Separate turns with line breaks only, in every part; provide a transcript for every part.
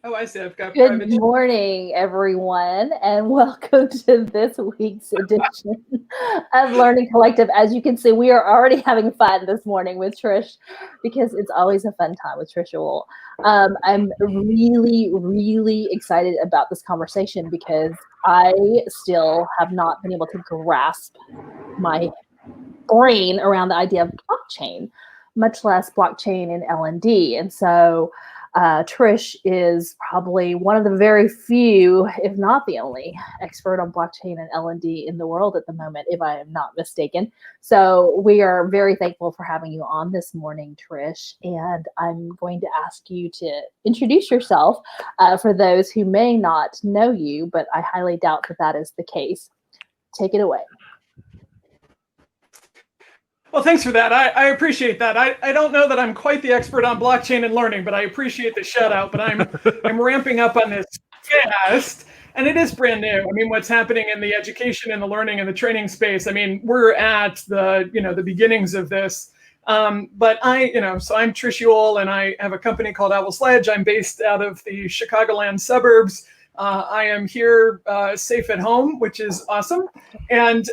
Oh, I see. I've got
Good
private chat.
morning, everyone, and welcome to this week's edition of Learning Collective. As you can see, we are already having fun this morning with Trish because it's always a fun time with Trish Uhl. I'm really, really excited about this conversation because I still have not been able to grasp my brain around the idea of blockchain, much less blockchain and LND. And so Trish is probably one of the very few, if not the only, expert on blockchain and LND in the world at the moment, if I am not mistaken. So we are very thankful for having you on this morning, Trish. And I'm going to ask you to introduce yourself for those who may not know you, but I highly doubt that that is the case. Take it away.
Well, thanks for that. I appreciate that. I don't know that I'm quite the expert on blockchain and learning, but I appreciate the shout out. But I'm ramping up on this fast, and it is brand new. I mean, what's happening in the education and the learning and the training space? I mean, we're at the beginnings of this. But so I'm Trish Uhl, and I have a company called Owl Sledge. I'm based out of the Chicagoland suburbs. I am here safe at home, which is awesome. And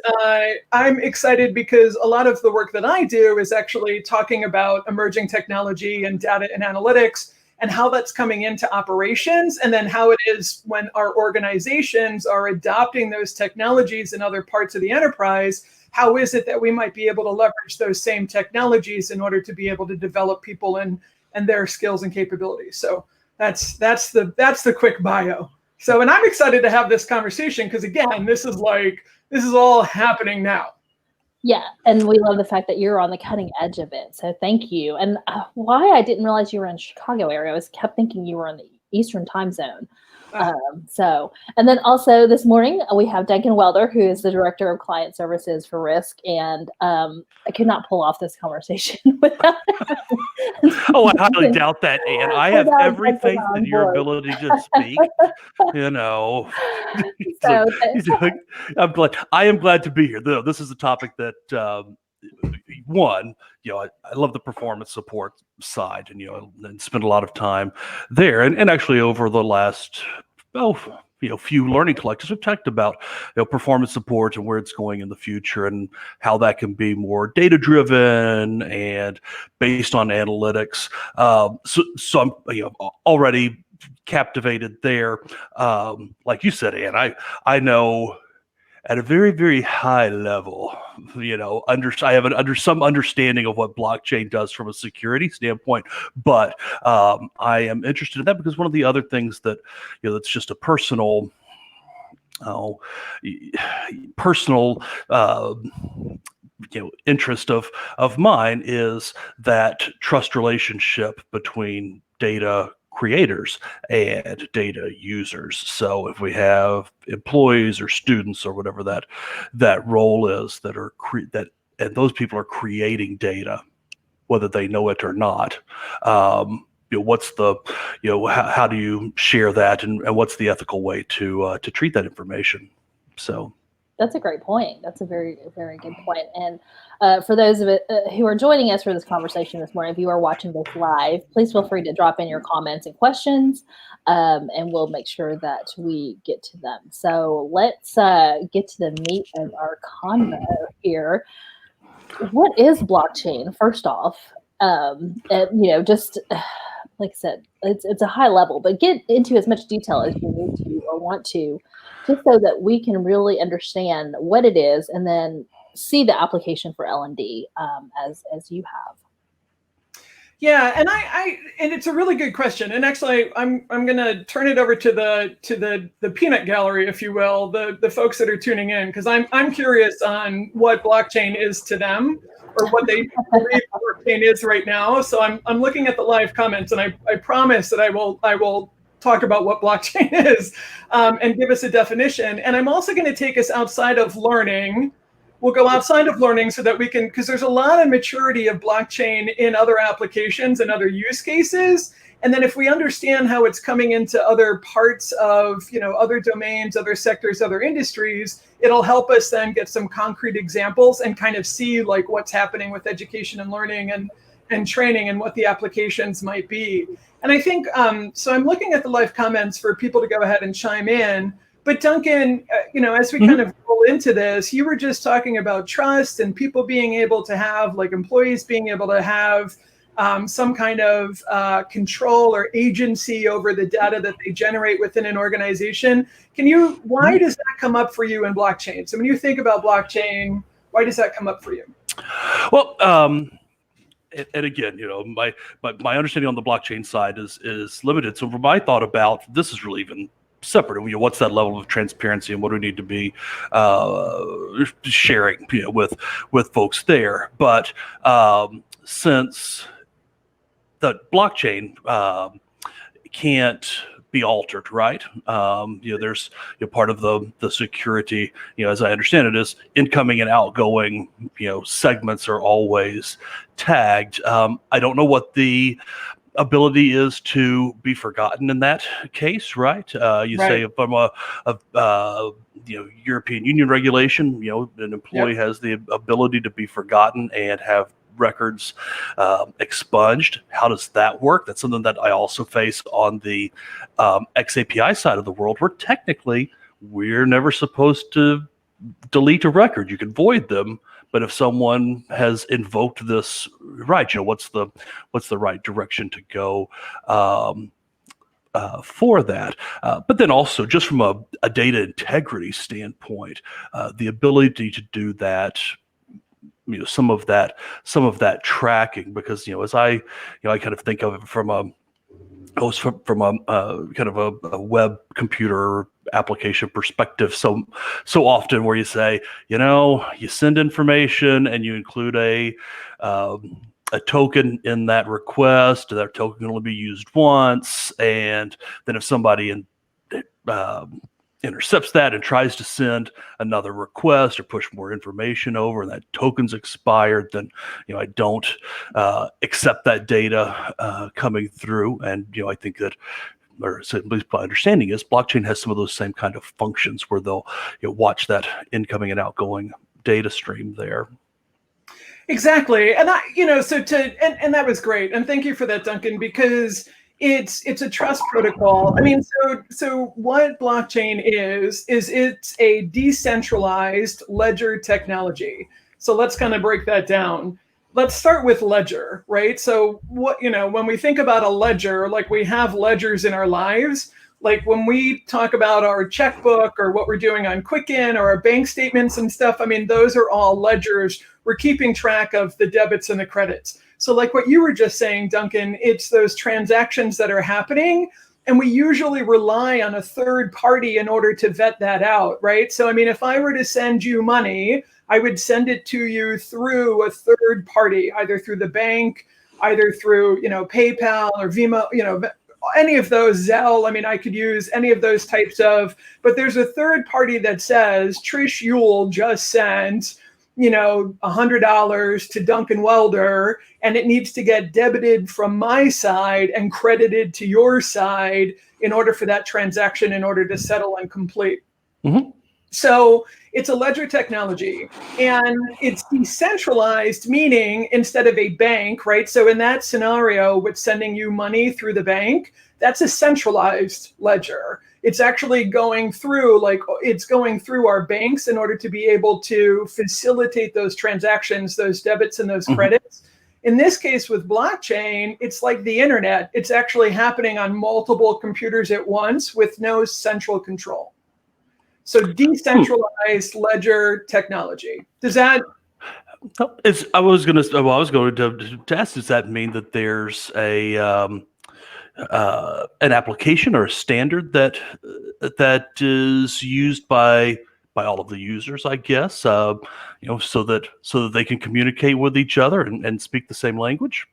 I'm excited because a lot of the work that I do is actually talking about emerging technology and data and analytics and how that's coming into operations, and then how it is when our organizations are adopting those technologies in other parts of the enterprise. How is it that we might be able to leverage those same technologies in order to be able to develop people and their skills and capabilities? So that's the quick bio. So, and I'm excited to have this conversation because, again, this is all happening now.
Yeah, and we love the fact that you're on the cutting edge of it. So thank you. And why I didn't realize you were in the Chicago area, I was kept thinking you were in the Eastern time zone. And then also this morning we have Duncan Welder, who is the Director of Client Services for Risk, and I could not pull off this conversation without.
Oh, I highly doubt that, Anne. I have every faith in your ability to speak.
So,
I am glad to be here. Though this is a topic that one, I love the performance support side, and spend a lot of time there, and actually over the last few learning collectives, we've talked about performance support and where it's going in the future, and how that can be more data driven and based on analytics. So I'm already captivated there. Like you said, Anne, I know at a very, very high level, I have some understanding of what blockchain does from a security standpoint, but I am interested in that because one of the other things that, that's just a personal interest of mine is that trust relationship between data creators and data users. So if we have employees or students or whatever that role is and those people are creating data, whether they know it or not, what's the how do you share that, and what's the ethical way to treat that information? So
that's a great point. That's a very, very good point. And for those of it who are joining us for this conversation this morning, if you are watching this live, please feel free to drop in your comments and questions, and we'll make sure that we get to them. So let's get to the meat of our convo here. What is blockchain, first off? And, just like I said, it's a high level, but get into as much detail as you need to or want to, just so that we can really understand what it is, and then see the application for L&D as you have.
Yeah, and it's a really good question. And actually, I'm going to turn it over to the peanut gallery, if you will, the folks that are tuning in, because I'm curious on what blockchain is to them, or what they believe blockchain is right now. So I'm looking at the live comments, and I promise that I will talk about what blockchain is, and give us a definition. And I'm also going to take us outside of learning. We'll go outside of learning so that we can, because there's a lot of maturity of blockchain in other applications and other use cases. And then if we understand how it's coming into other parts of, other domains, other sectors, other industries, it'll help us then get some concrete examples and kind of see like what's happening with education and learning, and and training and what the applications might be. And I think, so I'm looking at the live comments for people to go ahead and chime in. But Duncan, as we kind of roll into this, you were just talking about trust and people being able to have, like employees being able to have some kind of control or agency over the data that they generate within an organization. Why does that come up for you in blockchain? So when you think about blockchain, why does that come up for you?
Well, and again, my understanding on the blockchain side is limited. So for my thought about this is really even separate. What's that level of transparency and what do we need to be sharing with folks there? But since the blockchain can't be altered, right? There's part of the security, as I understand it, is incoming and outgoing, segments are always tagged. I don't know what the ability is to be forgotten in that case, right? Say from a European Union regulation, an employee has the ability to be forgotten and have records expunged. How does that work? That's something that I also face on the XAPI side of the world, where technically we're never supposed to delete a record. You can void them, but if someone has invoked this right, what's the right direction to go for that? But then also, just from a data integrity standpoint, the ability to do that. Some of that tracking, because as I kind of think of it from a kind of a web computer application perspective. So often where you say, you send information and you include a token in that request, that token can only be used once, and then if somebody intercepts that and tries to send another request or push more information over and that token's expired, then I don't accept that data coming through. And I think that, or at least my understanding is, blockchain has some of those same kind of functions where they'll watch that incoming and outgoing data stream there.
Exactly. And and that was great. And thank you for that, Duncan, because it's a trust protocol. I mean, so what blockchain is it's a decentralized ledger technology. So let's kind of break that down. Let's start with ledger, right? So when we think about a ledger, like we have ledgers in our lives, like when we talk about our checkbook or what we're doing on Quicken or our bank statements and stuff, I mean, those are all ledgers. We're keeping track of the debits and the credits. So like what you were just saying, Duncan, it's those transactions that are happening, and we usually rely on a third party in order to vet that out, right? So, I mean, if I were to send you money, I would send it to you through a third party, either through the bank, either through, PayPal or Venmo, any of those, Zelle. I mean, I could use any of those types of, but there's a third party that says Trish Uhl just sent, $100 to Duncan Welder, and it needs to get debited from my side and credited to your side in order for that transaction, in order to settle and complete.
Mm-hmm.
So it's a ledger technology, and it's decentralized, meaning instead of a bank, right? So in that scenario with sending you money through the bank, that's a centralized ledger. It's actually going through our banks in order to be able to facilitate those transactions, those debits and those credits. In this case with blockchain, it's like the internet. It's actually happening on multiple computers at once with no central control. So decentralized ledger technology. Does that?
I was going to ask, does that mean that there's an application or a standard that is used by all of the users, I guess, so that they can communicate with each other and speak the same language?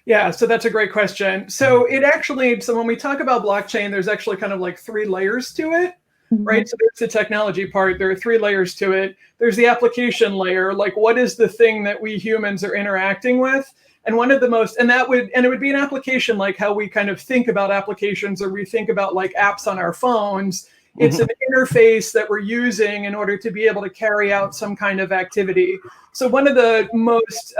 Yeah, so that's a great question. So when we talk about blockchain, there's actually kind of like 3 layers to it, right? So there's the technology part. There are 3 layers to it. There's the application layer, like what is the thing that we humans are interacting with? And one of the most, and it would be an application like how we kind of think about applications, or we think about like apps on our phones. It's an interface that we're using in order to be able to carry out some kind of activity. So one of the most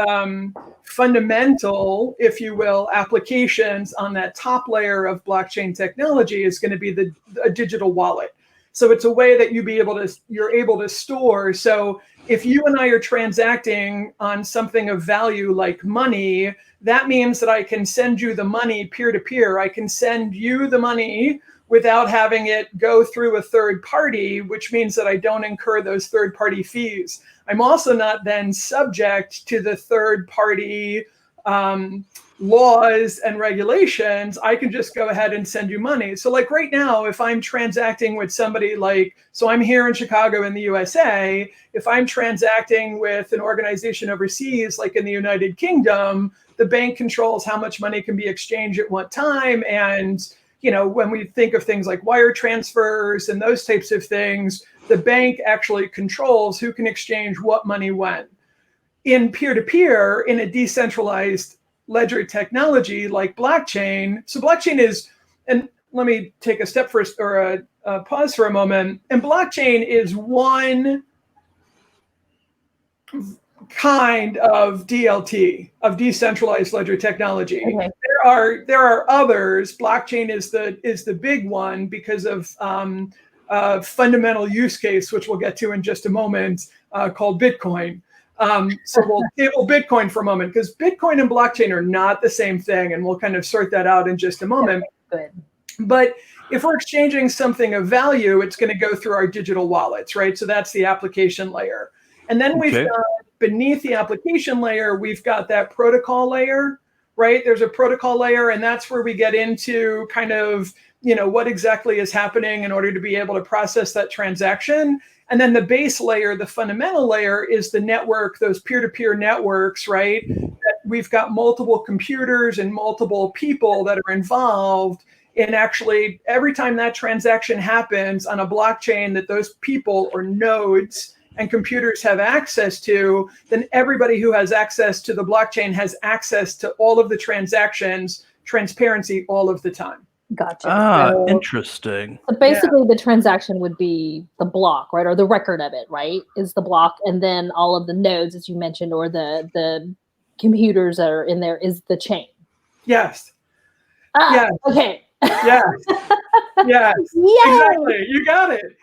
fundamental, if you will, applications on that top layer of blockchain technology is going to be a digital wallet. So it's a way that you're able to store. So if you and I are transacting on something of value like money, that means that I can send you the money peer-to-peer. I can send you the money without having it go through a third party, which means that I don't incur those third-party fees. I'm also not then subject to the third-party laws and regulations. I can just go ahead and send you money. So like right now, if I'm transacting with somebody so I'm here in Chicago in the USA, if I'm transacting with an organization overseas, like in the United Kingdom, the bank controls how much money can be exchanged at what time. And, when we think of things like wire transfers and those types of things, the bank actually controls who can exchange what money when. In peer-to-peer, in a decentralized ledger technology like blockchain. So blockchain is, and let me take a step first or a pause for a moment. And blockchain is one kind of DLT, of decentralized ledger technology.
Okay.
There are others. Blockchain is the big one because of fundamental use case, which we'll get to in just a moment, called Bitcoin. So we'll table Bitcoin for a moment because Bitcoin and blockchain are not the same thing, and we'll kind of sort that out in just a moment.
Good.
But if we're exchanging something of value, it's going to go through our digital wallets, right? So that's the application layer. And then we've got beneath the application layer, we've got that protocol layer, right? There's a protocol layer, and that's where we get into kind of, what exactly is happening in order to be able to process that transaction. And then the base layer, the fundamental layer, is the network, those peer-to-peer networks, right? That we've got multiple computers and multiple people that are involved in actually every time that transaction happens on a blockchain that those people or nodes and computers have access to, then everybody who has access to the blockchain has access to all of the transactions, transparency all of the time.
Gotcha. So,
interesting.
So basically the transaction would be the block, right? Or the record of it, right? Is the block. And then all of the nodes, as you mentioned, or the computers that are in there is the chain.
Yes.
Yes. Okay.
Yes. Yes. Exactly. You got it.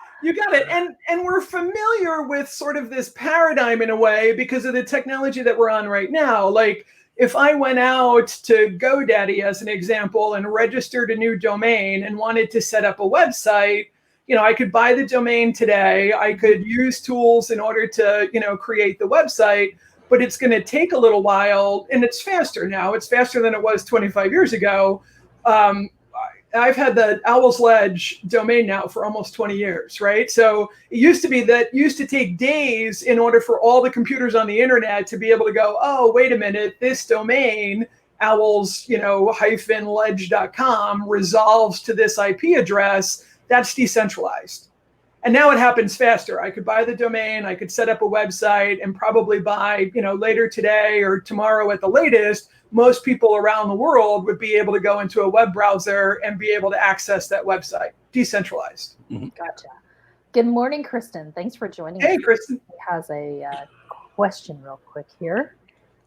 And we're familiar with sort of this paradigm in a way because of the technology that we're on right now. Like if I went out to GoDaddy as an example and registered a new domain and wanted to set up a website, I could buy the domain today. I could use tools in order to, create the website, but it's going to take a little while, and it's faster now. It's faster than it was 25 years ago. I've had the Owl's Ledge domain now for almost 20 years, right? So it used to take days in order for all the computers on the internet to be able to go, oh, wait a minute, this domain, owls-ledge.com resolves to this IP address. That's decentralized. And now it happens faster. I could buy the domain, I could set up a website, and probably by, later today or tomorrow at the latest, most people around the world would be able to go into a web browser and be able to access that website. Decentralized.
Mm-hmm.
Gotcha. Good morning, Kristen. Thanks for joining us.
Hey, Kristen.
He has a question real quick here.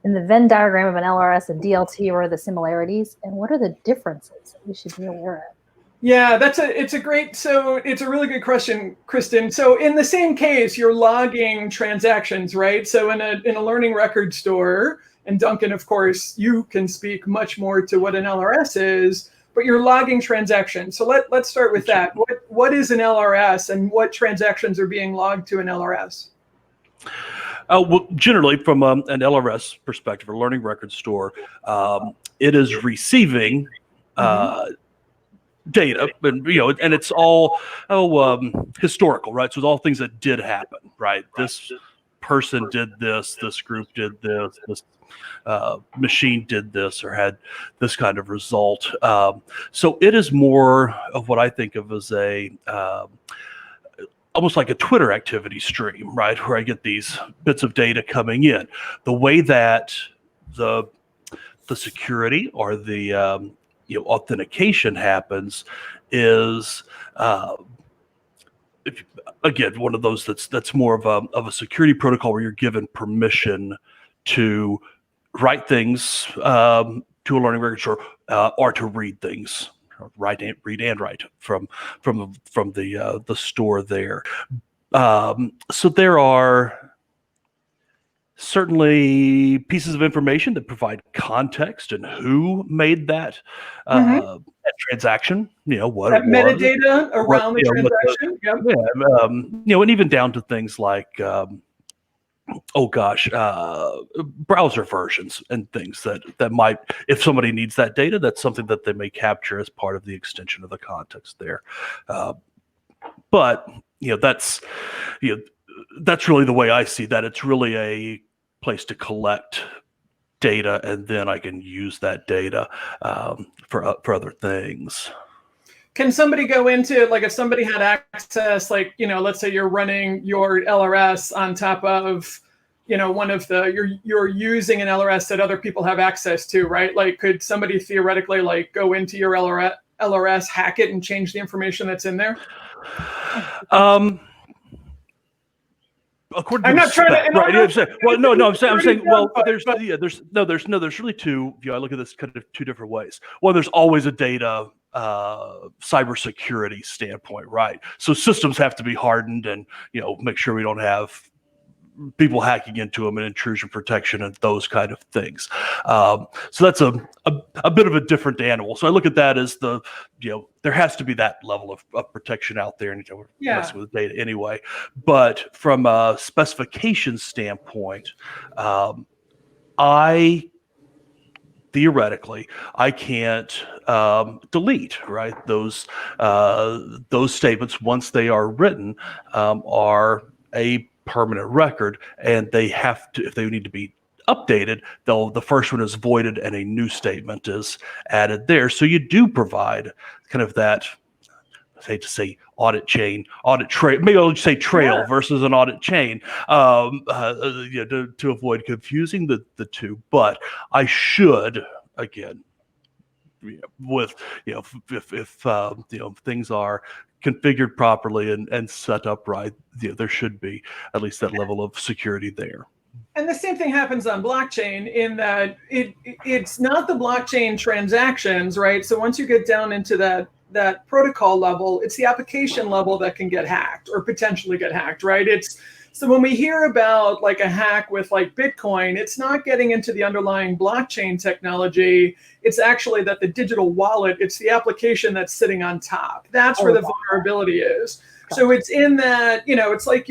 In the Venn diagram of an LRS and DLT, what are the similarities and what are the differences that we should be aware of?
Yeah, it's a really good question, Kristen. So in the same case, you're logging transactions, right? So in a learning record store, and Duncan, of course, you can speak much more to what an LRS is, but you're logging transactions. So let's start with that. What is an LRS and what transactions are being logged to an LRS?
Well, generally, from an LRS perspective, or learning record store, it is receiving data, and and it's all historical, right? So it's all things that did happen, right? This person did this group did this machine did this or had this kind of result. So it is more of what I think of as a almost like a Twitter activity stream, right? Where I get these bits of data coming in. The way that the security or the authentication happens is if again, one of those that's more of a security protocol where you're given permission to write things to a learning record, or to read things, read and write from the store there. So there are certainly pieces of information that provide context and who made that that transaction. What
That
it was,
metadata around the transaction.
and even down to things like browser versions and things that might, if somebody needs that data, that's something that they may capture as part of the extension of the context there. But that's really the way I see that. It's really a place to collect data, and then I can use that data for other things.
Can somebody go into, like, if somebody had access, like, let's say you're running your LRS on top of, one of you're using an LRS that other people have access to, right? Like, could somebody theoretically, like, go into your LRS, hack it, and change the information that's in there?
According
I'm
to
not trying to.
right? I'm saying, I'm saying, well, there's really two. I look at this kind of two different ways. One, there's always a data cybersecurity standpoint, right? So systems have to be hardened, and make sure we don't have people hacking into them and intrusion protection and those kind of things. So that's a bit of a different animal. So I look at that as there has to be that level of protection out there, and we're messing with the data anyway. But from a specification standpoint, theoretically, I can't delete, right? Those statements, once they are written, are a permanent record, and they have to, if they need to be updated, the first one is voided and a new statement is added there. So you do provide kind of that, I hate to say audit trail, maybe I'll just say trail versus an audit chain, to avoid confusing the two. But I should, again, with if things are configured properly and set up right, there should be at least that level of security there.
And the same thing happens on blockchain, in that it's not the blockchain transactions, right? So once you get down into that protocol level, it's the application level that can get hacked or potentially get hacked, right? So when we hear about like a hack with like Bitcoin, it's not getting into the underlying blockchain technology. It's actually that the digital wallet, it's the application that's sitting on top. That's where the vulnerability is. So it's in that, it's like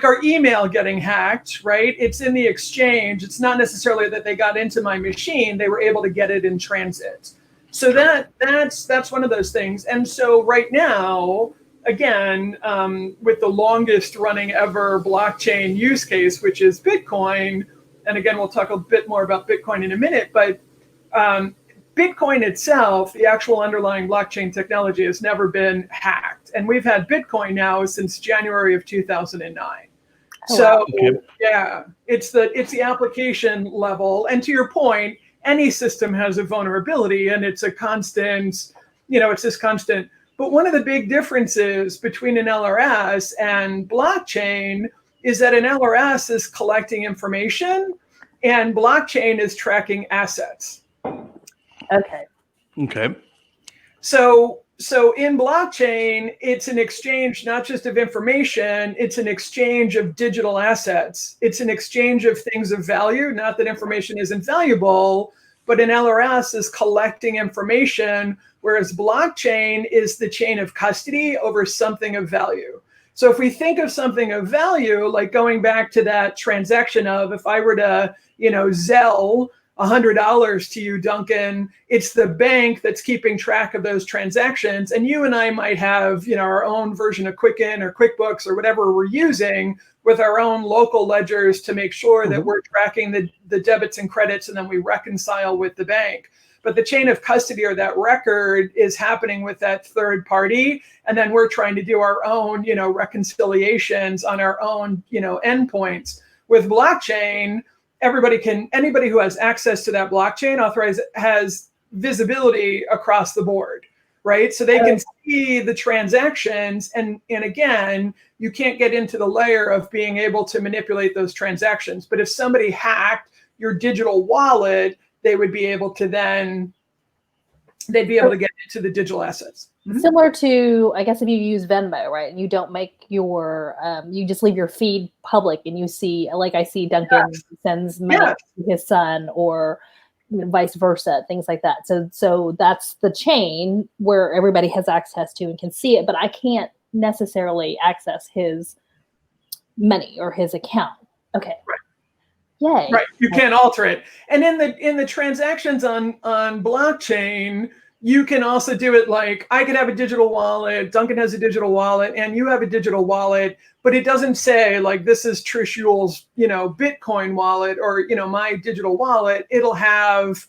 our email getting hacked, right? It's in the exchange. It's not necessarily that they got into my machine. They were able to get it in transit. So that's one of those things. And so right now, again, with the longest running ever blockchain use case, which is Bitcoin, and again, we'll talk a bit more about Bitcoin in a minute, but Bitcoin itself, the actual underlying blockchain technology, has never been hacked. And we've had Bitcoin now since January of 2009. So yeah, it's the application level. And to your point, any system has a vulnerability, and it's a constant, it's this constant. But one of the big differences between an LRS and blockchain is that an LRS is collecting information and blockchain is tracking assets.
Okay.
So in blockchain, it's an exchange not just of information, it's an exchange of digital assets. It's an exchange of things of value, not that information isn't valuable, but an LRS is collecting information, whereas blockchain is the chain of custody over something of value. So if we think of something of value, like going back to that transaction of, if I were to, Zelle $100 to you, Duncan, it's the bank that's keeping track of those transactions. And you and I might have, our own version of Quicken or QuickBooks or whatever we're using with our own local ledgers to make sure that we're tracking the debits and credits, and then we reconcile with the bank. But the chain of custody, or that record, is happening with that third party. And then we're trying to do our own, reconciliations on our own, endpoints. With blockchain, anybody who has access to that blockchain has visibility across the board, right? So they can see the transactions, and again, you can't get into the layer of being able to manipulate those transactions. But if somebody hacked your digital wallet, they would be able to then, they'd be able to get into the digital assets.
Similar to, I guess, if you use Venmo, right? And you don't make your, you just leave your feed public, and you see, like I see Duncan sends money to his son, or vice versa, things like that. So that's the chain where everybody has access to and can see it, but I can't necessarily access his money or his account. Okay.
Right.
Yay.
Right. You can't alter it. And in the transactions on blockchain, you can also do it like, I could have a digital wallet, Duncan has a digital wallet, and you have a digital wallet, but it doesn't say like, this is Trish Uhl's, Bitcoin wallet, or, my digital wallet. It'll have,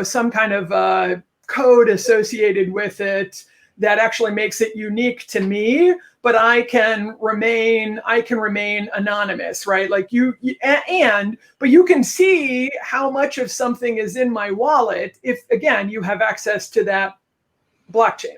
some kind of code associated with it that actually makes it unique to me, but I can remain anonymous, right? Like but you can see how much of something is in my wallet if, again, you have access to that blockchain.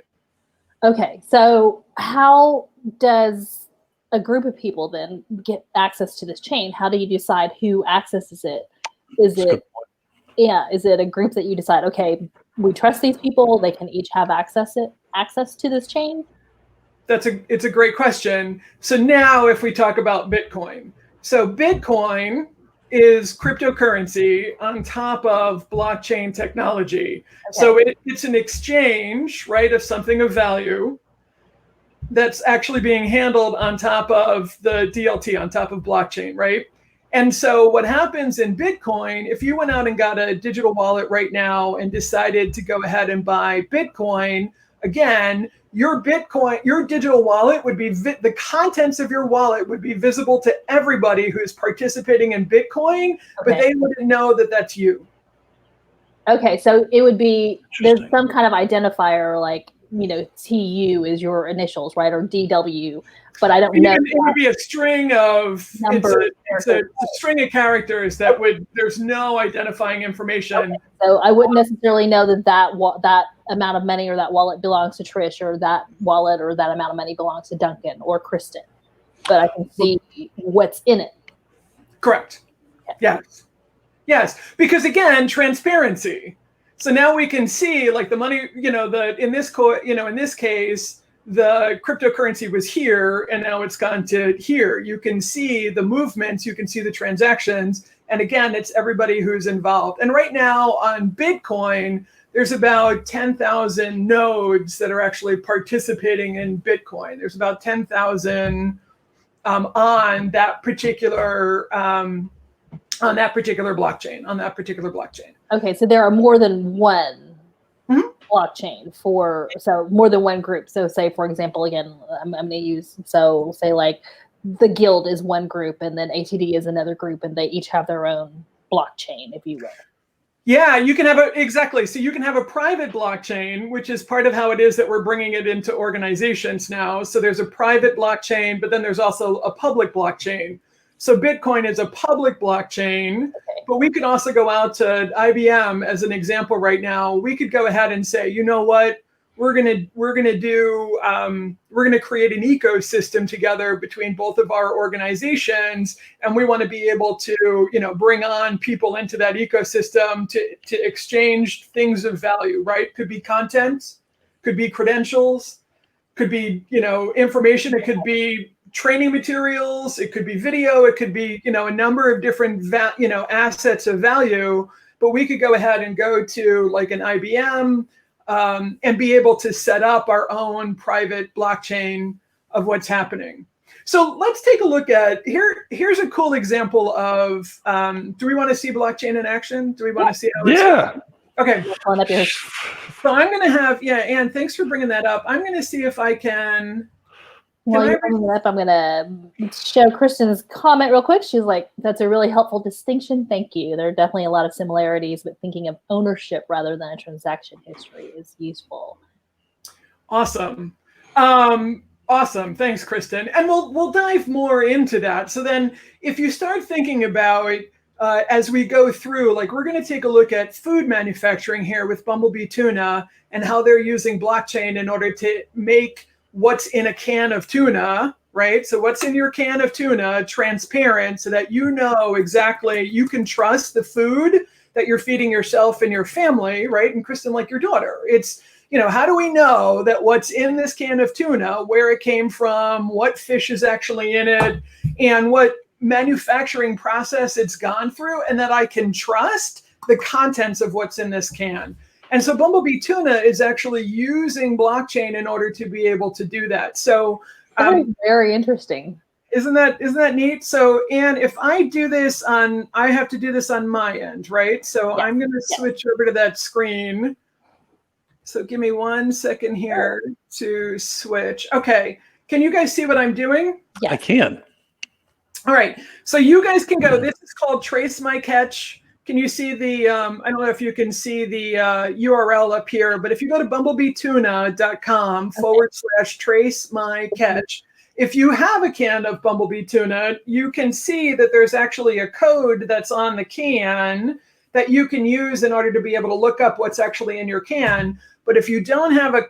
Okay, so how does a group of people then get access to this chain? How do you decide who accesses it? Is it a group that you decide, okay, we trust these people, they can each have access to this chain?
It's a great question. So now if we talk about Bitcoin. So Bitcoin is cryptocurrency on top of blockchain technology. Okay. So it's an exchange, right, of something of value that's actually being handled on top of the DLT, on top of blockchain, right? And so what happens in Bitcoin, if you went out and got a digital wallet right now and decided to go ahead and buy Bitcoin, again, your digital wallet would be, the contents of your wallet would be visible to everybody who's participating in Bitcoin, but they wouldn't know that that's you.
Okay, so it would be, there's some kind of identifier, like, TU is your initials, right? Or DW, but I don't know.
It would be a string of numbers. It's a string of characters that there's no identifying information.
Okay. So I wouldn't necessarily know that amount of money or that wallet belongs to Trish, or that wallet or that amount of money belongs to Duncan or Kristen, but I can see what's in it.
Correct. Okay. Yes, because again, transparency. So now we can see, like, the money, in this case, the cryptocurrency was here and now it's gone to here. You can see the movements, you can see the transactions. And again, it's everybody who's involved. And right now on Bitcoin, there's about 10,000 nodes that are actually participating in Bitcoin. There's about 10,000 on that particular blockchain.
Okay, so there are more than one blockchain so more than one group. So say, for example, again, I'm going to use, so say like the guild is one group and then ATD is another group, and they each have their own blockchain, if you will.
Yeah, you can have exactly. So you can have a private blockchain, which is part of how it is that we're bringing it into organizations now. So there's a private blockchain, but then there's also a public blockchain. So Bitcoin is a public blockchain, but we could also go out to IBM as an example right now. We could go ahead and say, you know what, we're gonna create an ecosystem together between both of our organizations, and we want to be able to, bring on people into that ecosystem to exchange things of value, right? Could be content, could be credentials, could be, information. It could be training materials, it could be video, it could be, a number of different, assets of value. But we could go ahead and go to like an IBM and be able to set up our own private blockchain of what's happening. So let's take a look at here's a cool example of, do we want to see blockchain in action? Do we want to see how it's okay. So I'm going to have, Anne, thanks for bringing that up. I'm going to see if I can.
While you're bringing it up, I'm going to show Kristen's comment real quick. She's like, that's a really helpful distinction. Thank you. There are definitely a lot of similarities, but thinking of ownership rather than a transaction history is useful.
Awesome. Awesome. Thanks, Kristen. And we'll dive more into that. So then if you start thinking about as we go through, like we're going to take a look at food manufacturing here with Bumblebee Tuna and how they're using blockchain in order to make what's in a can of tuna, right? So what's in your can of tuna transparent so that you know exactly, you can trust the food that you're feeding yourself and your family, right? And Kristen, like your daughter, it's, how do we know that what's in this can of tuna, where it came from, what fish is actually in it, and what manufacturing process it's gone through, and that I can trust the contents of what's in this can. And so Bumblebee Tuna is actually using blockchain in order to be able to do that. So
that is very interesting.
Isn't that neat? So, Anne, if I do this I have to do this on my end, right? So I'm going to switch over to that screen. So give me 1 second here to switch. Okay. Can you guys see what I'm doing?
Yeah, I can.
All right. So you guys can go. This is called Trace My Catch. Can you see the, I don't know if you can see the URL up here, but if you go to bumblebeetuna.com/trace my catch, if you have a can of Bumblebee Tuna, you can see that there's actually a code that's on the can that you can use in order to be able to look up what's actually in your can. But if you don't have a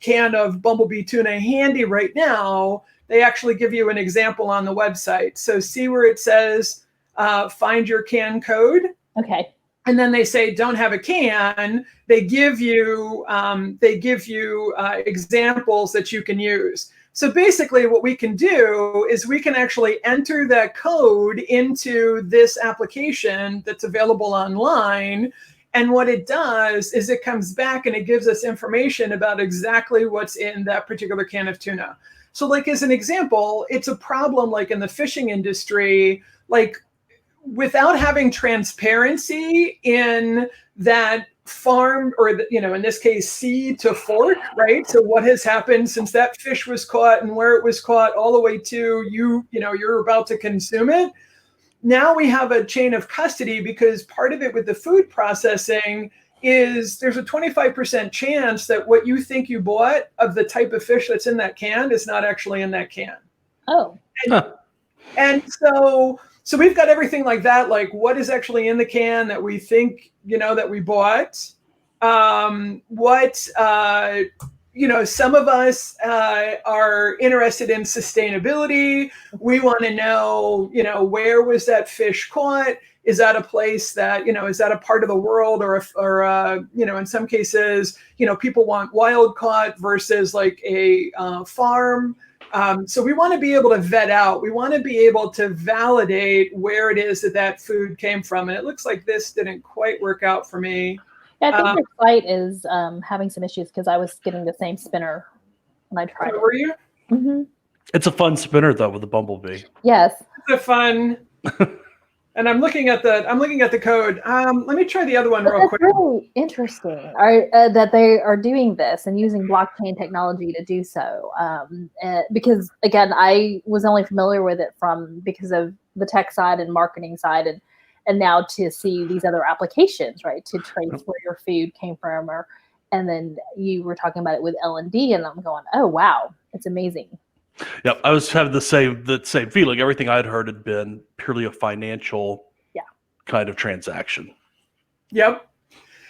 can of Bumblebee Tuna handy right now, they actually give you an example on the website. So see where it says, find your can code.
Okay.
And then they say, don't have a can. They give you examples that you can use. So basically what we can do is we can actually enter that code into this application that's available online. And what it does is it comes back and it gives us information about exactly what's in that particular can of tuna. So like as an example, it's a problem like in the fishing industry, like without having transparency in that farm, or in this case, seed to fork, right? So what has happened since that fish was caught and where it was caught all the way to you're about to consume it. Now we have a chain of custody, because part of it with the food processing is there's a 25% chance that what you think you bought of the type of fish that's in that can is not actually in that can.
Oh.
And so we've got everything like that, like what is actually in the can that we think, that we bought. Some of us are interested in sustainability. We want to know, where was that fish caught? Is that a place that, is that a part of the world, or in some cases, people want wild caught versus like a farm. So we want to be able to vet out. We want to be able to validate where it is that food came from. And it looks like this didn't quite work out for me.
Yeah, I think your site is having some issues, because I was getting the same spinner when I tried it.
Were you?
Mm-hmm.
It's a fun spinner though with the Bumblebee.
Yes.
It's a fun. And I'm looking at the code. Let me try the other one real quick.
That's really interesting that they are doing this and using blockchain technology to do so. Because again, I was only familiar with it because of the tech side and marketing side, and now to see these other applications, right, to trace where your food came from, and then you were talking about it with L&D, and I'm going, oh wow, it's amazing.
Yep, I was having the same feeling. Everything I'd heard had been purely a financial kind of transaction.
Yep.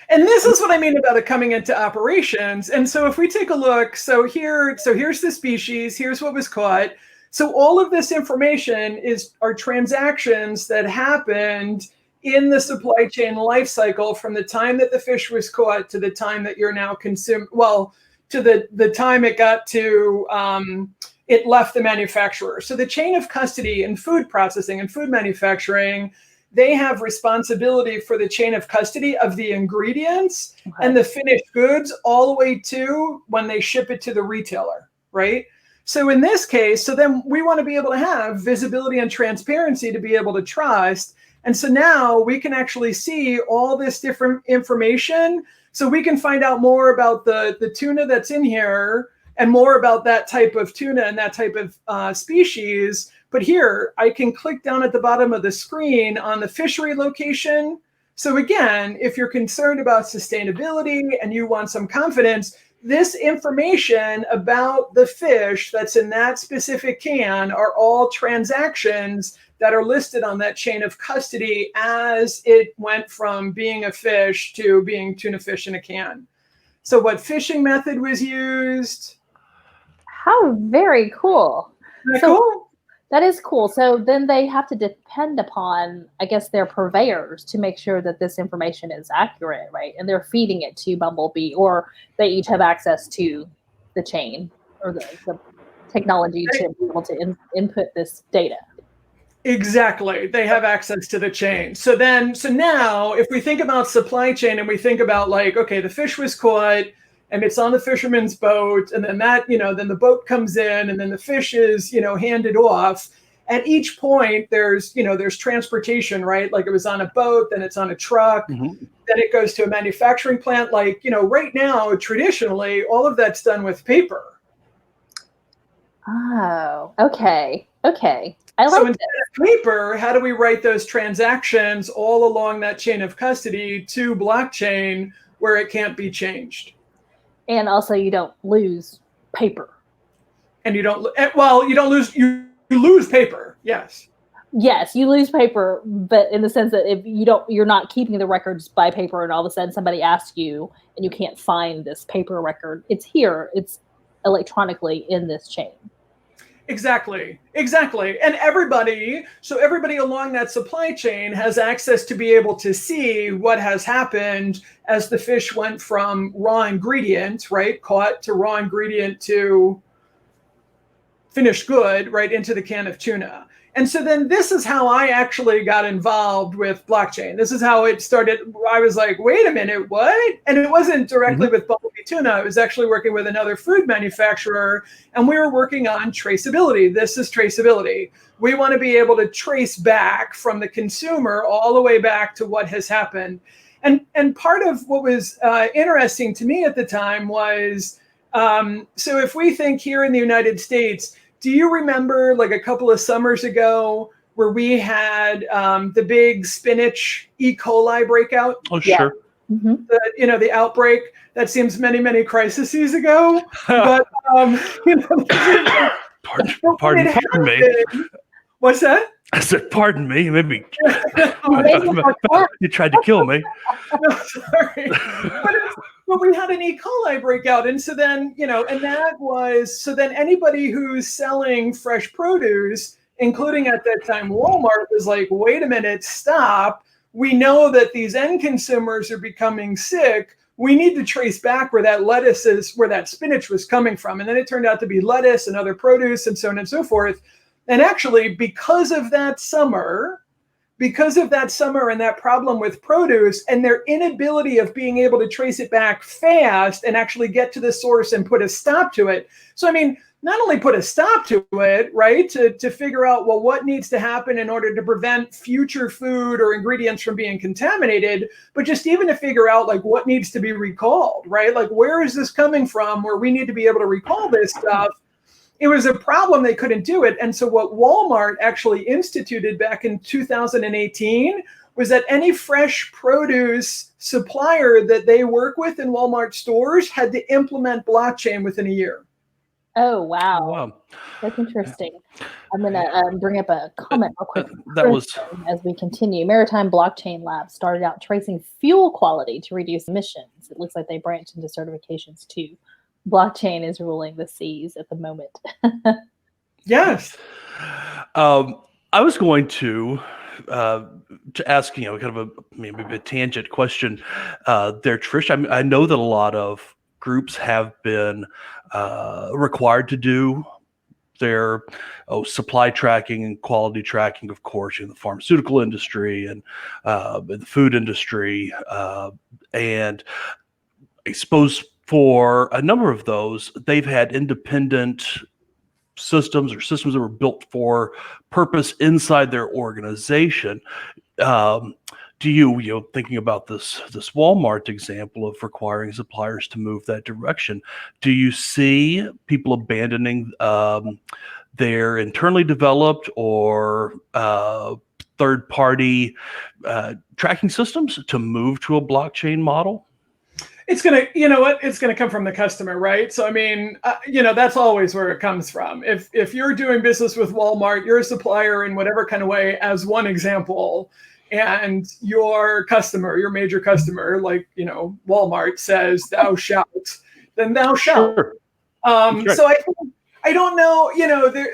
And this is what I mean about it coming into operations. And so if we take a look, here's the species, here's what was caught. So all of this information are transactions that happened in the supply chain life cycle from the time that the fish was caught to the time that you're now consuming, to the time it got to it left the manufacturer. So the chain of custody in food processing and food manufacturing, they have responsibility for the chain of custody of the ingredients and the finished goods all the way to when they ship it to the retailer, right? So in this case, then we want to be able to have visibility and transparency to be able to trust. And so now we can actually see all this different information. So we can find out more about the tuna that's in here, and more about that type of tuna and that type of species. But here, I can click down at the bottom of the screen on the fishery location. So again, if you're concerned about sustainability and you want some confidence, this information about the fish that's in that specific can are all transactions that are listed on that chain of custody as it went from being a fish to being tuna fish in a can. So what fishing method was used?
How very cool.
Isn't that
So
cool?
that is cool. So then they have to depend upon, I guess, their purveyors to make sure that this information is accurate, right? And they're feeding it to Bumblebee, or they each have access to the chain or the technology to be able to input this data.
Exactly. They have access to the chain. So now if we think about supply chain and we think about like, okay, the fish was caught and it's on the fisherman's boat, and then then the boat comes in and then the fish is, handed off. At each point there's transportation, right? Like it was on a boat, then it's on a truck, then it goes to a manufacturing plant. Like, right now, traditionally, all of that's done with paper.
Oh, okay. I
So
like
instead of paper, how do we write those transactions all along that chain of custody to blockchain where it can't be changed?
And also, you don't lose paper.
And you don't lose, you lose paper. Yes.
Yes, you lose paper, but in the sense that if you're not keeping the records by paper, and all of a sudden somebody asks you and you can't find this paper record, it's here, it's electronically in this chain.
Exactly. And everybody along that supply chain has access to be able to see what has happened as the fish went from raw ingredient, right, caught, to raw ingredient to finished good, right, into the can of tuna. And so then this is how I actually got involved with blockchain. This is how it started. I was like, wait a minute, what? And it wasn't directly with Bumblebee Tuna. I was actually working with another food manufacturer, and we were working on traceability. This is traceability. We want to be able to trace back from the consumer all the way back to what has happened. And part of what was interesting to me at the time was, so if we think here in the United States, do you remember like a couple of summers ago where we had the big spinach E. coli breakout?
Oh, sure.
Mm-hmm.
The outbreak that seems many, many crises ago. But
pardon me.
What's that?
I said, pardon me. Maybe you tried to kill me.
No, sorry. But we had an E. coli breakout. And so then, so then anybody who's selling fresh produce, including at that time Walmart, was like, wait a minute, stop. We know that these end consumers are becoming sick. We need to trace back where that lettuce is, where that spinach was coming from. And then it turned out to be lettuce and other produce and so on and so forth. And actually, because of that summer and that problem with produce and their inability of being able to trace it back fast and actually get to the source and put a stop to it. So, I mean, not only put a stop to it, right, to figure out, well, what needs to happen in order to prevent future food or ingredients from being contaminated, but just even to figure out, like, what needs to be recalled, right? Like, where is this coming from where we need to be able to recall this stuff? It was a problem. They couldn't do it. And so what Walmart actually instituted back in 2018 was that any fresh produce supplier that they work with in Walmart stores had to implement blockchain within a year.
Oh, wow. That's interesting. I'm going to bring up a comment real quick.
That was
as we continue. Maritime Blockchain Lab started out tracing fuel quality to reduce emissions. It looks like they branched into certifications too. Blockchain is ruling the seas at the moment.
Yes.
I was going to ask, kind of maybe a tangent question there, Trish. I know that a lot of groups have been required to do their supply tracking and quality tracking, of course, in the pharmaceutical industry and the food industry. And I suppose for a number of those, they've had independent systems that were built for purpose inside their organization. Do you, thinking about this Walmart example of requiring suppliers to move that direction, do you see people abandoning their internally developed or third-party tracking systems to move to a blockchain model?
It's gonna, you know what? It's gonna come from the customer, right? So I mean, that's always where it comes from. If you're doing business with Walmart, you're a supplier in whatever kind of way, as one example, and your customer, your major customer, like Walmart says, "Thou shalt," then thou shalt.
Sure. Right.
So I don't know.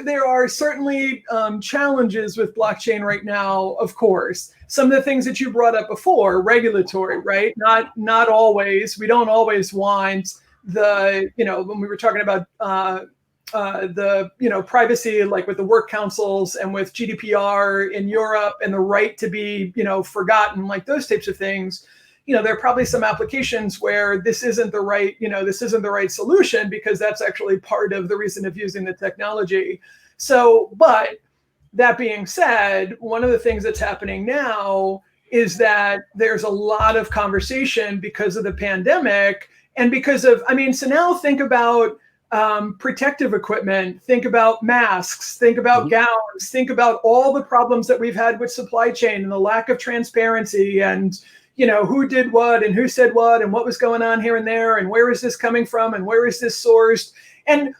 There are certainly challenges with blockchain right now. Of course, some of the things that you brought up before, regulatory, right? Not always. We don't always want when we were talking about the privacy, like with the work councils and with GDPR in Europe and the right to be forgotten, like those types of things. There are probably some applications where this isn't the right solution, because that's actually part of the reason of using the technology. So, but that being said, one of the things that's happening now is that there's a lot of conversation because of the pandemic and because of, so now think about protective equipment, think about masks, think about gowns, think about all the problems that we've had with supply chain and the lack of transparency and who did what and who said what and what was going on here and there and where is this coming from and where is this sourced, and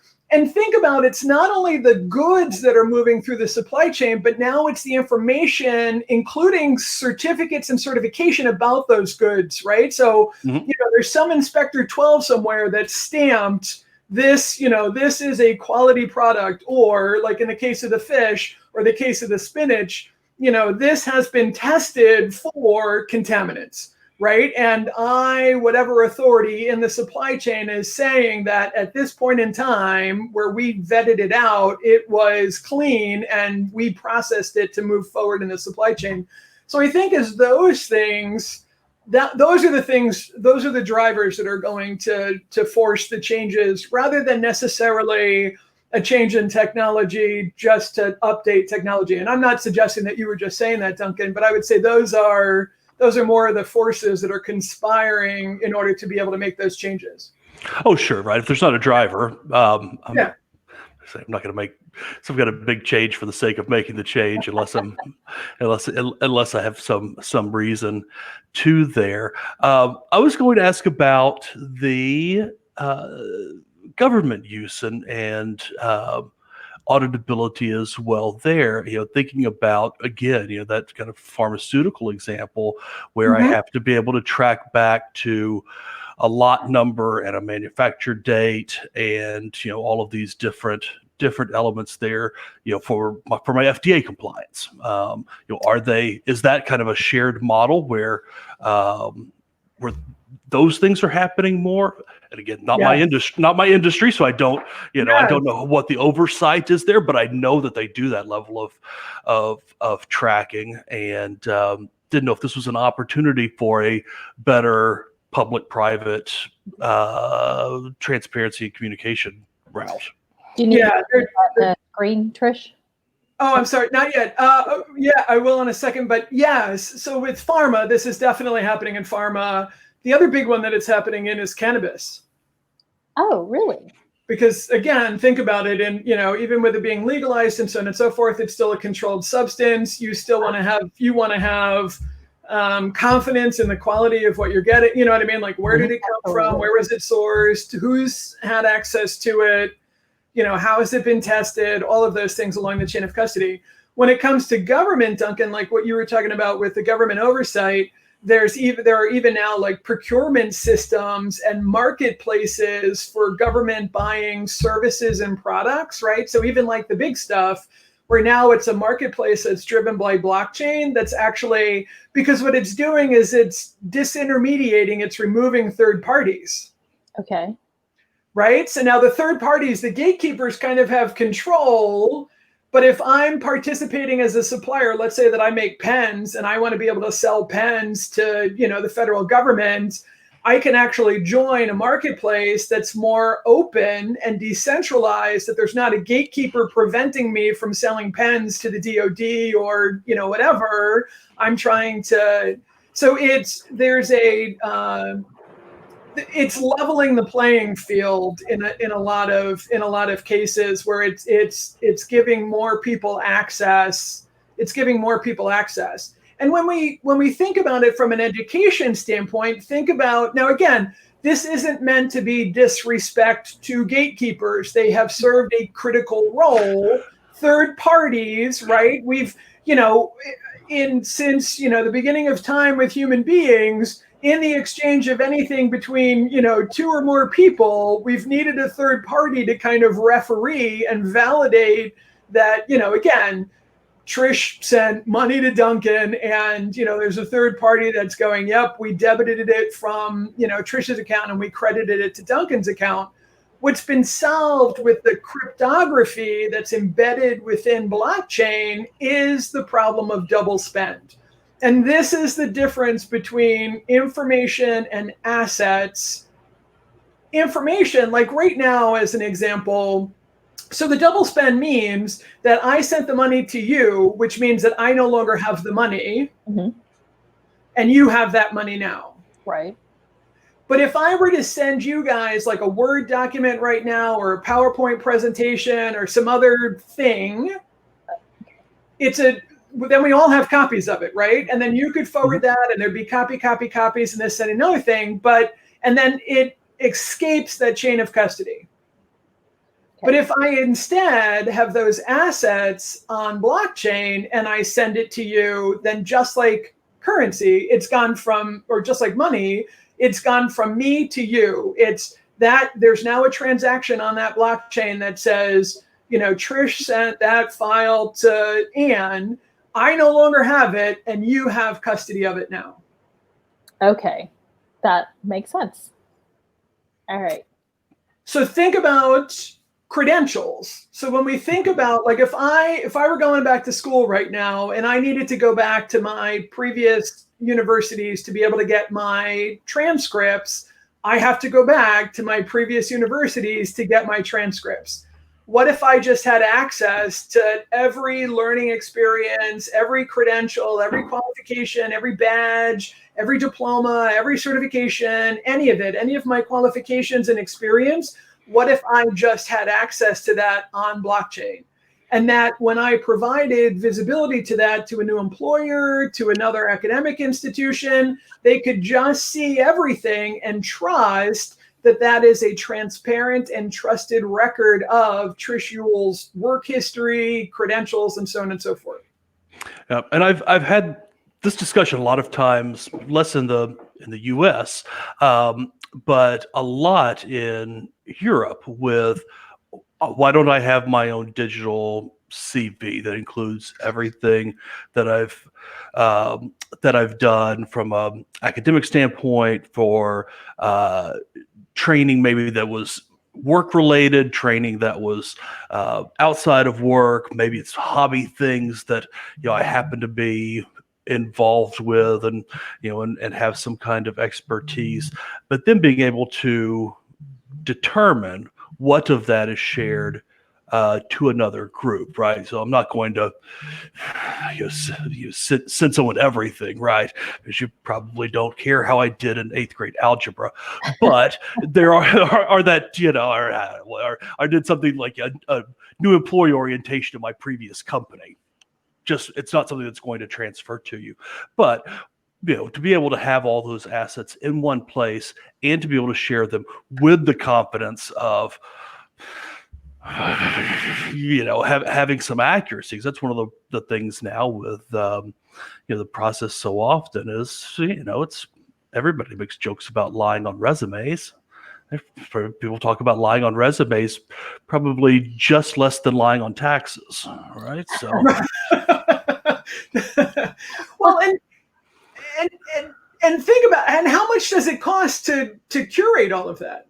think about, it's not only the goods that are moving through the supply chain, but now it's the information, including certificates and certification about those goods, right? So there's some Inspector 12 somewhere that's stamped this, this is a quality product, or like in the case of the fish or the case of the spinach, this has been tested for contaminants, right? And whatever authority in the supply chain is saying that at this point in time where we vetted it out, it was clean and we processed it to move forward in the supply chain. So I think as those things, those are the drivers that are going to force the changes, rather than necessarily a change in technology just to update technology. And I'm not suggesting that you were just saying that, Duncan, but I would say those are more of the forces that are conspiring in order to be able to make those changes.
Oh, sure. Right. If there's not a driver, I'm not going to make some kind of big change for the sake of making the change, unless I have some reason to there. I was going to ask about the government use and auditability as well there, thinking about, again, that kind of pharmaceutical example where I have to be able to track back to a lot number and a manufacture date and, all of these different elements there, for my FDA compliance. Is that kind of a shared model where those things are happening more? And again, not my industry, so I don't, I don't know what the oversight is there, but I know that they do that level of tracking, and didn't know if this was an opportunity for a better public-private transparency and communication route.
Do you need the screen, Trish?
Oh, I'm sorry, not yet. Yeah, I will in a second, but yes. So with pharma, this is definitely happening in pharma. The other big one that it's happening in is cannabis.
Oh, really?
Because again, think about it, and even with it being legalized and so on and so forth, it's still a controlled substance. You still want to have confidence in the quality of what you're getting. You know what I mean? Like, where did it come from? Where was it sourced? Who's had access to it? How has it been tested? All of those things along the chain of custody. When it comes to government, Duncan, like what you were talking about with the government oversight, there are even now like procurement systems and marketplaces for government buying services and products, right? So even like the big stuff, where now it's a marketplace that's driven by blockchain, that's actually, because what it's doing is it's disintermediating, it's removing third parties.
Okay.
Right? So now the third parties, the gatekeepers kind of have control. But if I'm participating as a supplier, let's say that I make pens and I want to be able to sell pens to, the federal government, I can actually join a marketplace that's more open and decentralized, that there's not a gatekeeper preventing me from selling pens to the DOD or, whatever. I'm trying to, so it's leveling the playing field in a lot of cases where it's giving more people access. It's giving more people access. And when we think about it from an education standpoint, think about, now again, this isn't meant to be disrespect to gatekeepers. They have served a critical role. Third parties, right? We've, since, the beginning of time with human beings, in the exchange of anything between, two or more people, we've needed a third party to kind of referee and validate that, again, Trish sent money to Duncan, and there's a third party that's going, yep, we debited it from Trish's account and we credited it to Duncan's account. What's been solved with the cryptography that's embedded within blockchain is the problem of double spend. And this is the difference between information and assets. Information, like right now, as an example, so the double spend means that I sent the money to you, which means that I no longer have the money, and you have that money now.
Right.
But if I were to send you guys like a Word document right now, or a PowerPoint presentation, or some other thing, then we all have copies of it, right? And then you could forward that, and there'd be copies, and this and another thing, and then it escapes that chain of custody. But if I instead have those assets on blockchain and I send it to you, then just like currency, it's gone from, or just like money, it's gone from me to you. It's that there's now a transaction on that blockchain that says, Trish sent that file to Anne. I no longer have it, and you have custody of it now.
Okay, that makes sense. All right.
So think about credentials. So when we think about, like, if I were going back to school right now and I needed to go back to my previous universities to be able to get my transcripts, I have to go back to my previous universities to get my transcripts. What if I just had access to every learning experience, every credential, every qualification, every badge, every diploma, every certification, any of my qualifications and experience? What if I just had access to that on blockchain? And that when I provided visibility to that to a new employer, to another academic institution, they could just see everything and trust that is a transparent and trusted record of Trish Uhl's work history, credentials, and so on and so forth.
Yeah, and I've had this discussion a lot of times, less in the U.S., but a lot in Europe with, why don't I have my own digital CV that includes everything that I've done from an academic standpoint, for training maybe that was work related, training that was outside of work, maybe it's hobby things that I happen to be involved with, and and have some kind of expertise, but then being able to determine what of that is shared to another group, right? So I'm not going to send someone everything, right? Because you probably don't care how I did in 8th grade algebra, but there are that or I did something like a new employee orientation in my previous company. Just, it's not something that's going to transfer to you, but to be able to have all those assets in one place and to be able to share them with the confidence of having some accuracies. That's one of the things now with the process so often is it's, everybody makes jokes about lying on resumes. People talk about lying on resumes, probably just less than lying on taxes, right? So
well, and think about, and how much does it cost to curate all of that?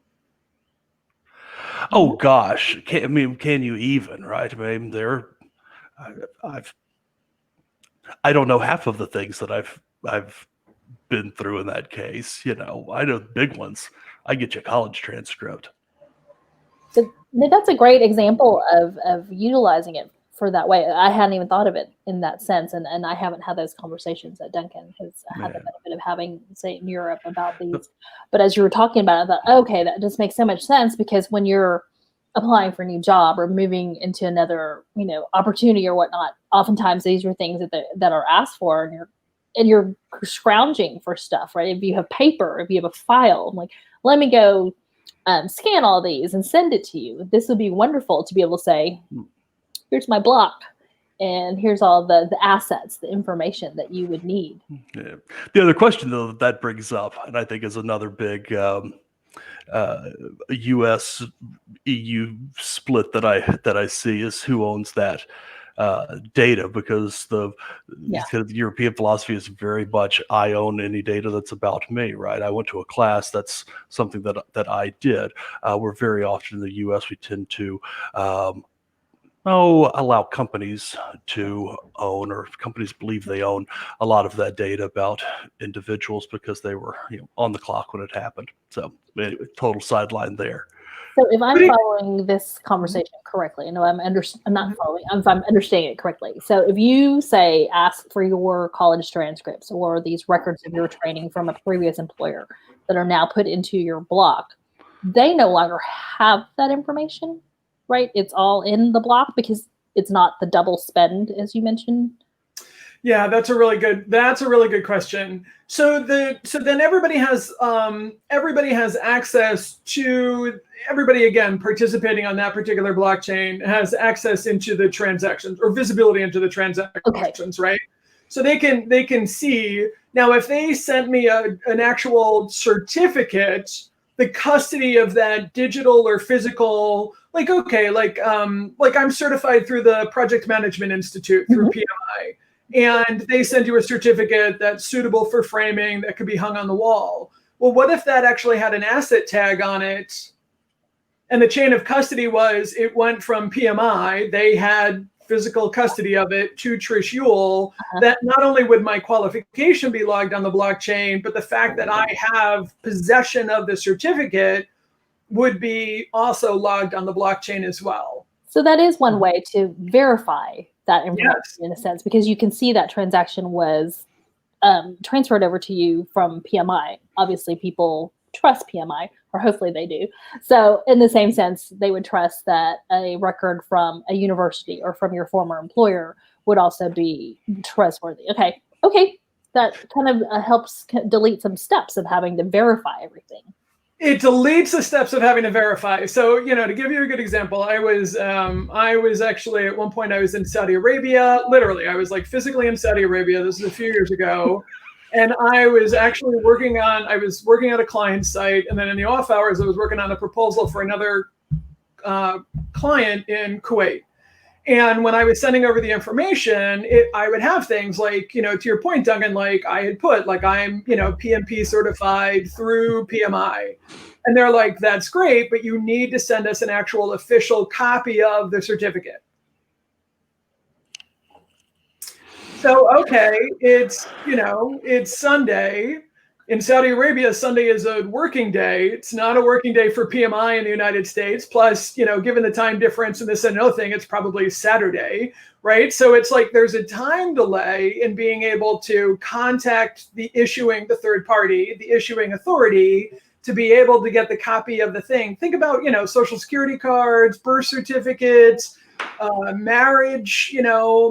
Oh gosh, can you even, right? I mean, I don't know half of the things that I've been through in that case. I know the big ones. I get you a college transcript.
So that's a great example of utilizing it for that way. I hadn't even thought of it in that sense, and I haven't had those conversations that Duncan has had the benefit of having, say, in Europe about these. But as you were talking about it, I thought, okay, that just makes so much sense, because when you're applying for a new job or moving into another, opportunity or whatnot, oftentimes these are things that are asked for, and you're scrounging for stuff, right? If you have paper, if you have a file, I'm like, let me go scan all these and send it to you. This would be wonderful to be able to say, here's my block, and here's all the assets, the information that you would need.
Yeah. The other question, though, that brings up, and I think is another big U.S. EU split that I see, is who owns that data, because the European philosophy is very much, I own any data that's about me, right? I went to a class, that's something that I did. We're very often in the U.S. we tend to allow companies to own, or companies believe they own, a lot of that data about individuals because they were on the clock when it happened. So anyway, total sideline there.
So if I'm following this conversation correctly, I know I'm not following, if I'm understanding it correctly. So if you say, ask for your college transcripts or these records of your training from a previous employer that are now put into your block, they no longer have that information, right? It's all in the block because it's not the double spend, as you mentioned.
Yeah, that's a really good question. So then everybody has access to, everybody, again, participating on that particular blockchain has access into the transactions, or visibility into the transactions, right? So they can see. Now, if they sent me an actual certificate, the custody of that digital or physical, like I'm certified through the Project Management Institute, through PMI. And they send you a certificate that's suitable for framing that could be hung on the wall. Well, what if that actually had an asset tag on it? And the chain of custody was, it went from PMI, they had physical custody of it, to Trish Uhl, that not only would my qualification be logged on the blockchain, but the fact that I have possession of the certificate would be also logged on the blockchain as well.
So that is one way to verify that information, in a sense, because you can see that transaction was transferred over to you from PMI. Obviously, people trust PMI, or hopefully they do. So in the same sense, they would trust that a record from a university or from your former employer would also be trustworthy. Okay. That kind of helps delete some steps of having to verify everything.
It deletes the steps of having to verify. So, to give you a good example, I was actually, at one point I was in Saudi Arabia. Literally, I was like physically in Saudi Arabia. This is a few years ago. And I was actually working at a client site. And then in the off hours, I was working on a proposal for another client in Kuwait. And when I was sending over the information, I would have things like, to your point, Duncan, like I had put, like I'm, PMP certified through PMI. And they're like, that's great, but you need to send us an actual official copy of the certificate. So, okay, it's Sunday. In Saudi Arabia, Sunday is a working day. It's not a working day for PMI in the United States. Plus, given the time difference and this and another thing, it's probably Saturday, right? So it's like there's a time delay in being able to contact the third party, the issuing authority, to be able to get the copy of the thing. Think about, Social Security cards, birth certificates, marriage,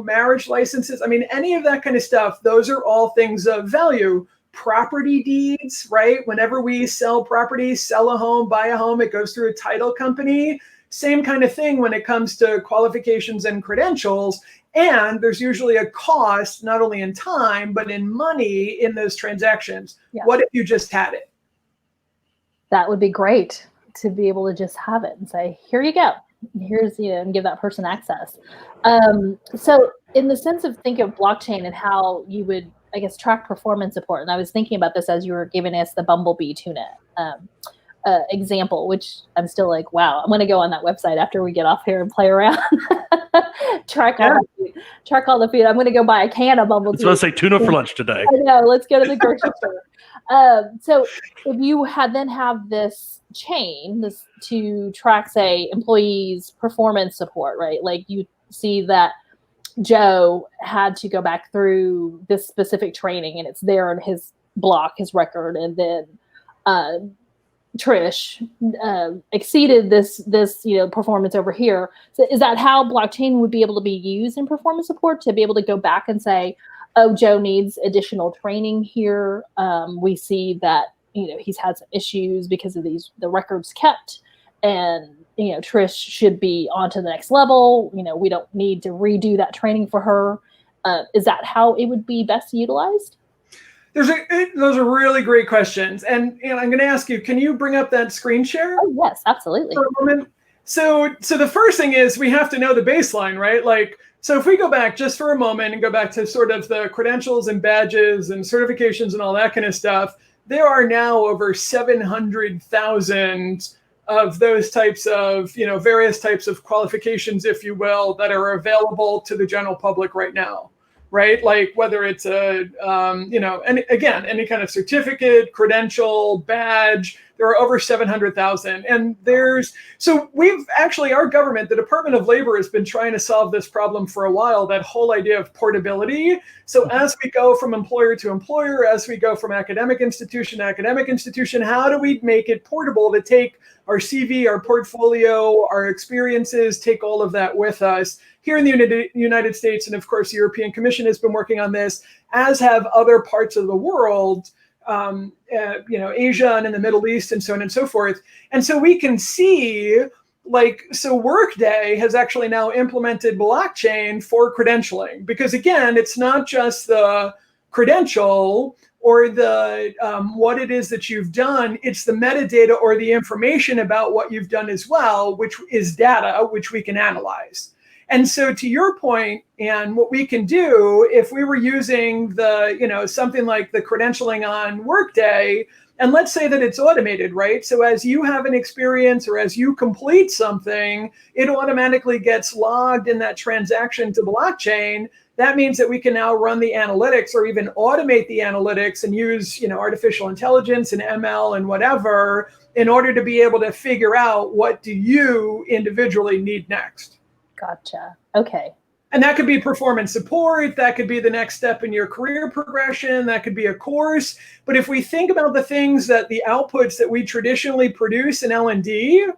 marriage licenses. I mean, any of that kind of stuff, those are all things of value. Property deeds, right? Whenever we sell property, sell a home, buy a home, it goes through a title company. Same kind of thing when it comes to qualifications and credentials. And there's usually a cost, not only in time, but in money in those transactions. Yeah. What if you just had it?
That would be great, to be able to just have it and say, here you go. Here's, and give that person access. So in the sense of think of blockchain and how you would, I guess, track performance support. And I was thinking about this as you were giving us the Bumblebee tuna example, which I'm still like, wow, I'm going to go on that website after we get off here and play around. track all the food. I'm going to go buy a can of Bumblebee.
I was going to say tuna for lunch today.
I know. Let's go to the grocery store. So if you have this chain, this to track, say, employees' performance support, right? Like you see that Joe had to go back through this specific training and it's there in his block, his record. And then Trish exceeded this performance over here. So is that how blockchain would be able to be used in performance support, to be able to go back and say, oh, Joe needs additional training here. We see that he's had some issues because of the records kept, and Trish should be on to the next level. We don't need to redo that training for her. Is that how it would be best utilized?
Those are really great questions, and I'm going to ask you, can you bring up that screen share?
Oh yes, absolutely.
For a moment? So the first thing is we have to know the baseline, right? Like, so if we go back just for a moment and go back to sort of the credentials and badges and certifications and all that kind of stuff, there are now over 700,000 of those types of, various types of qualifications, if you will, that are available to the general public right now, right? Like whether it's and again, any kind of certificate, credential, badge, there are over 700,000. And so we've actually, our government, the Department of Labor, has been trying to solve this problem for a while, that whole idea of portability. So as we go from employer to employer, as we go from academic institution to academic institution, how do we make it portable to take our CV, our portfolio, our experiences, take all of that with us? Here in the United States, and of course, the European Commission has been working on this, as have other parts of the world, Asia and in the Middle East and so on and so forth. And so we can see, so Workday has actually now implemented blockchain for credentialing, because again, it's not just the credential or the what it is that you've done, it's the metadata or the information about what you've done as well, which is data, which we can analyze. And so to your point, and what we can do, if we were using something like the credentialing on Workday, and let's say that it's automated, right? So as you have an experience or as you complete something, it automatically gets logged in that transaction to blockchain. That means that we can now run the analytics or even automate the analytics and use, artificial intelligence and ML and whatever in order to be able to figure out what do you individually need next.
Gotcha. Okay.
And that could be performance support. That could be the next step in your career progression. That could be a course. But if we think about the things that the outputs that we traditionally produce in L&D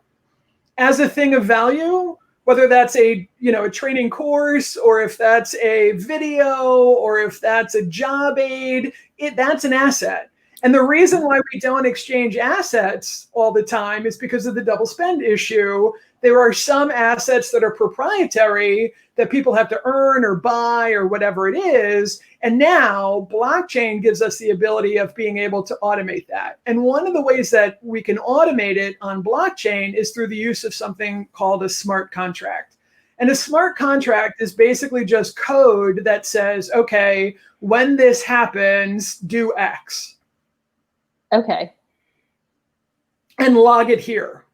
as a thing of value, whether that's a training course, or if that's a video, or if that's a job aid, that's an asset. And the reason why we don't exchange assets all the time is because of the double spend issue. There are some assets that are proprietary that people have to earn or buy or whatever it is. And now blockchain gives us the ability of being able to automate that. And one of the ways that we can automate it on blockchain is through the use of something called a smart contract. And a smart contract is basically just code that says, okay, when this happens, do X.
Okay.
And log it here.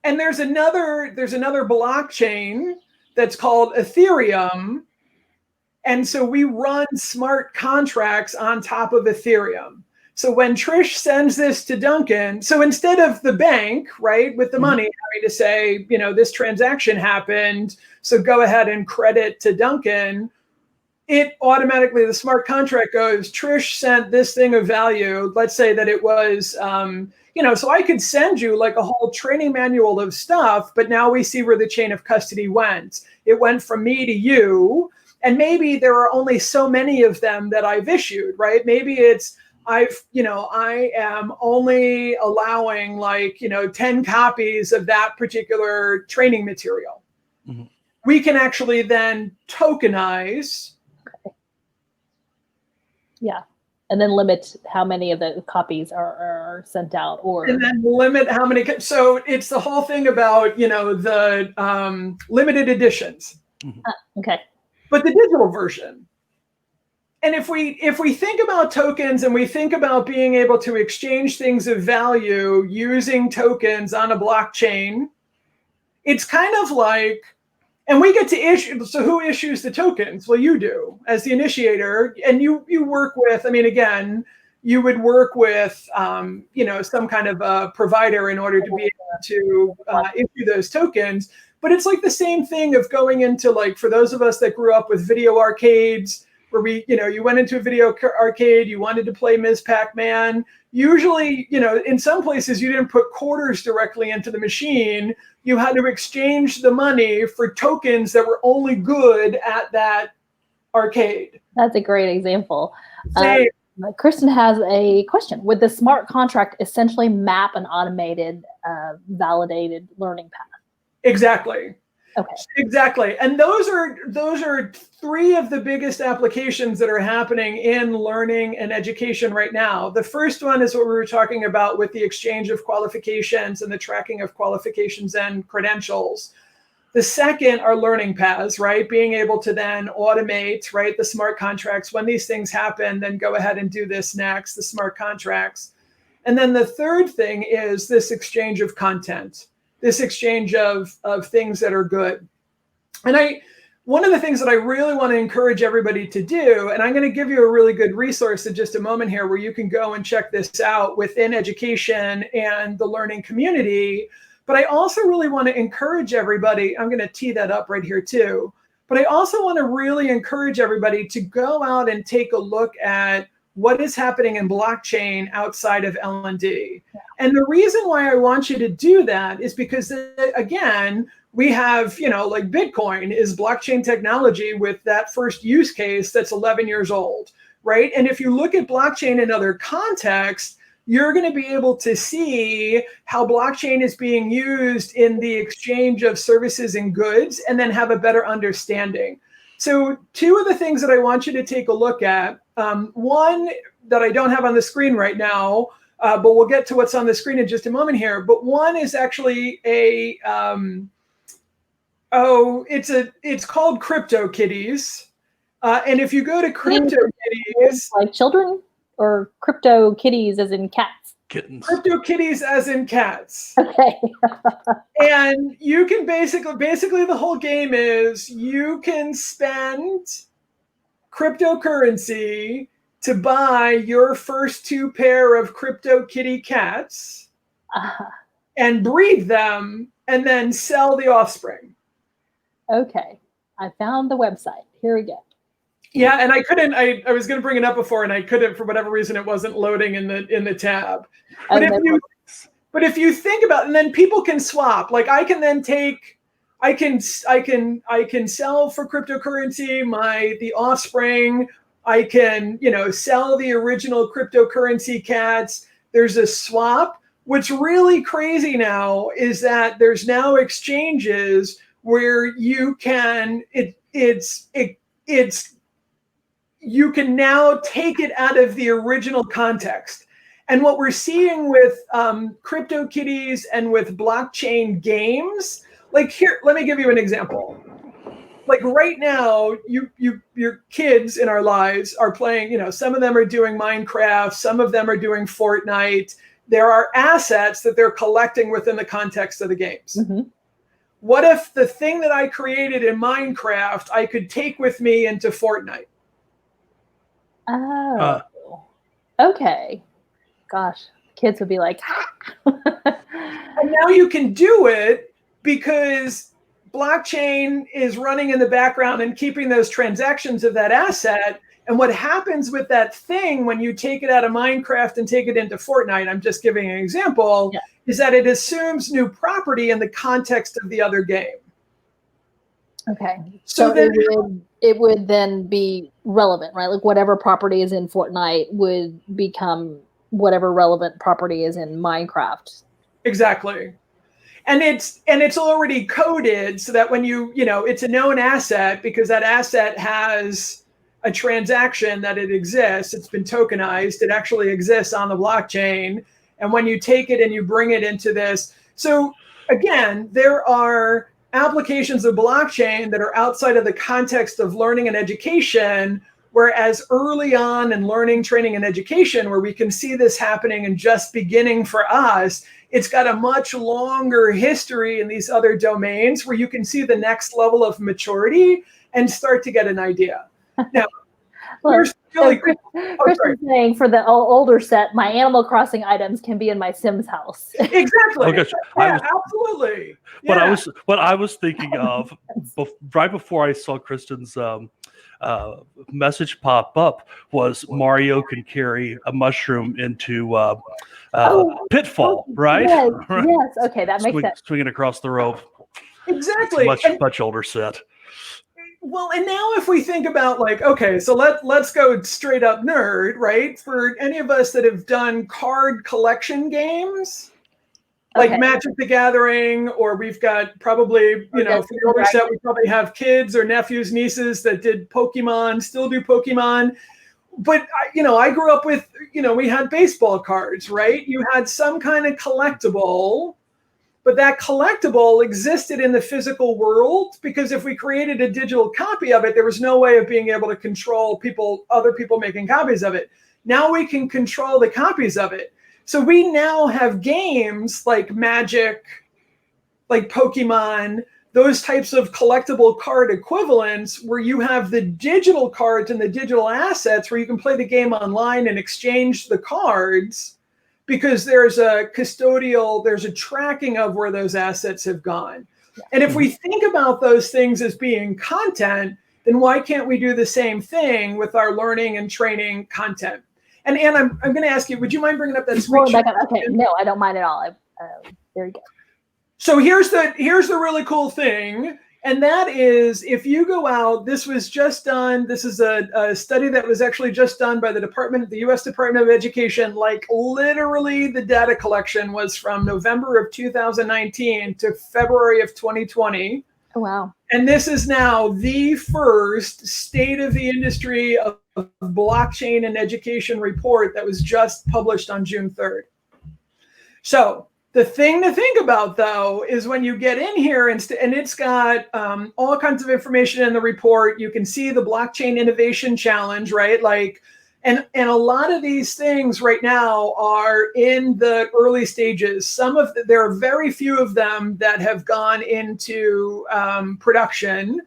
And there's another blockchain that's called Ethereum. And so we run smart contracts on top of Ethereum. So when Trish sends this to Duncan, so instead of the bank, right, with the money having to say, this transaction happened, so go ahead and credit to Duncan, it automatically, the smart contract goes, Trish sent this thing of value. Let's say that it was, so I could send you like a whole training manual of stuff, but now we see where the chain of custody went. It went from me to you, and maybe there are only so many of them that I've issued, right? Maybe it's, I am only allowing 10 copies of that particular training material. Mm-hmm. We can actually then tokenize.
Yeah. And then limit how many of the copies are sent out,
and then limit how many. So it's the whole thing about, the limited editions.
Okay.
But the digital version. And if we think about tokens and we think about being able to exchange things of value using tokens on a blockchain, it's kind of like, and we get to issue, so who issues the tokens? Well, you do as the initiator, and you work with, again, you would work with, some kind of a provider in order to be able to issue those tokens. But it's like the same thing of going into, for those of us that grew up with video arcades, where you went into a video arcade, you wanted to play Ms. Pac-Man. Usually, in some places, you didn't put quarters directly into the machine. You had to exchange the money for tokens that were only good at that arcade.
That's a great example. Kristen has a question. Would the smart contract essentially map an automated, validated learning path?
Exactly.
Okay.
Exactly. And those are three of the biggest applications that are happening in learning and education right now. The first one is what we were talking about with the exchange of qualifications and the tracking of qualifications and credentials. The second are learning paths, right? Being able to then automate, right? The smart contracts. When these things happen, then go ahead and do this next, the smart contracts. And then the third thing is this exchange of content, this exchange of things that are good. And one of the things that I really want to encourage everybody to do, and I'm going to give you a really good resource in just a moment here where you can go and check this out within education and the learning community. But I also really want to encourage everybody, I'm going to tee that up right here too, but I also want to really encourage everybody to go out and take a look at what is happening in blockchain outside of L&D. And the reason why I want you to do that is because, again, we have, like Bitcoin is blockchain technology with that first use case that's 11 years old, right? And if you look at blockchain in other contexts, you're going to be able to see how blockchain is being used in the exchange of services and goods and then have a better understanding. So two of the things that I want you to take a look at, one that I don't have on the screen right now, but we'll get to what's on the screen in just a moment here. But one is actually it's called CryptoKitties. And if you go to CryptoKitties,
like children, or CryptoKitties as in cats?
Kittens.
CryptoKitties as in cats.
Okay.
And you can basically the whole game is you can spend cryptocurrency to buy your first 2 pair of CryptoKitty cats and breed them and then sell the offspring.
Okay. I found the website. Here we go.
Yeah, and I couldn't. I was going to bring it up before, and I couldn't for whatever reason. It wasn't loading in the tab. But if you think about, and then people can swap. Like I can then take, I can sell for cryptocurrency the offspring. I can sell the original cryptocurrency cats. There's a swap. What's really crazy now is that there's now exchanges where you can you can now take it out of the original context. And what we're seeing with CryptoKitties and with blockchain games, like here, let me give you an example. Like right now, your kids in our lives are playing, some of them are doing Minecraft, some of them are doing Fortnite. There are assets that they're collecting within the context of the games. Mm-hmm. What if the thing that I created in Minecraft, I could take with me into Fortnite?
Oh, okay. Gosh, kids would be like,
And now you can do it because blockchain is running in the background and keeping those transactions of that asset. And what happens with that thing when you take it out of Minecraft and take it into Fortnite, I'm just giving an example, is that it assumes new property in the context of the other game.
Okay. So it would then be relevant, right? Like whatever property is in Fortnite would become whatever relevant property is in Minecraft.
Exactly. And it's already coded so that when it's a known asset because that asset has a transaction that it exists, it's been tokenized, it actually exists on the blockchain. And when you take it and you bring it into this, so again, there are applications of blockchain that are outside of the context of learning and education, whereas early on in learning, training, and education, where we can see this happening and just beginning for us, it's got a much longer history in these other domains where you can see the next level of maturity and start to get an idea. Now,
Christian's saying for the older set, my Animal Crossing items can be in my Sims house.
Exactly.
Oh, gosh.
Absolutely.
What I was thinking of right before I saw Kristen's message pop up was Mario can carry a mushroom into Pitfall, right?
Yes, yes. Okay, that makes sense.
Swinging across the rope.
Exactly.
It's a much older set.
Well, and now if we think about like, okay, so let's go straight up nerd, right? For any of us that have done card collection games, like
Okay.
Magic the Gathering, or we've got probably, for the older set, we probably have kids or nephews, nieces that did Pokemon, still do Pokemon. But, I grew up with, we had baseball cards, right? You had some kind of collectible, but that collectible existed in the physical world because if we created a digital copy of it, there was no way of being able to control other people making copies of it. Now we can control the copies of it. So we now have games like Magic, like Pokemon, those types of collectible card equivalents where you have the digital cards and the digital assets where you can play the game online and exchange the cards because there's a tracking of where those assets have gone. And if we think about those things as being content, then why can't we do the same thing with our learning and training content? And Anne, I'm going to ask you, would you mind bringing up that screenshot?
Okay, no, I don't mind at all. There you go.
So here's the really cool thing, and that is if you go out, this was just done. This is a study that was actually just done by the U.S. Department of Education. Like literally, the data collection was from November of 2019 to February of 2020.
Oh, wow.
And this is now the first state of the industry of blockchain and education report that was just published on June 3rd. So the thing to think about, though, is when you get in here and it's got all kinds of information in the report. You can see the Blockchain Innovation Challenge, right? Like, and a lot of these things right now are in the early stages. There are very few of them that have gone into production.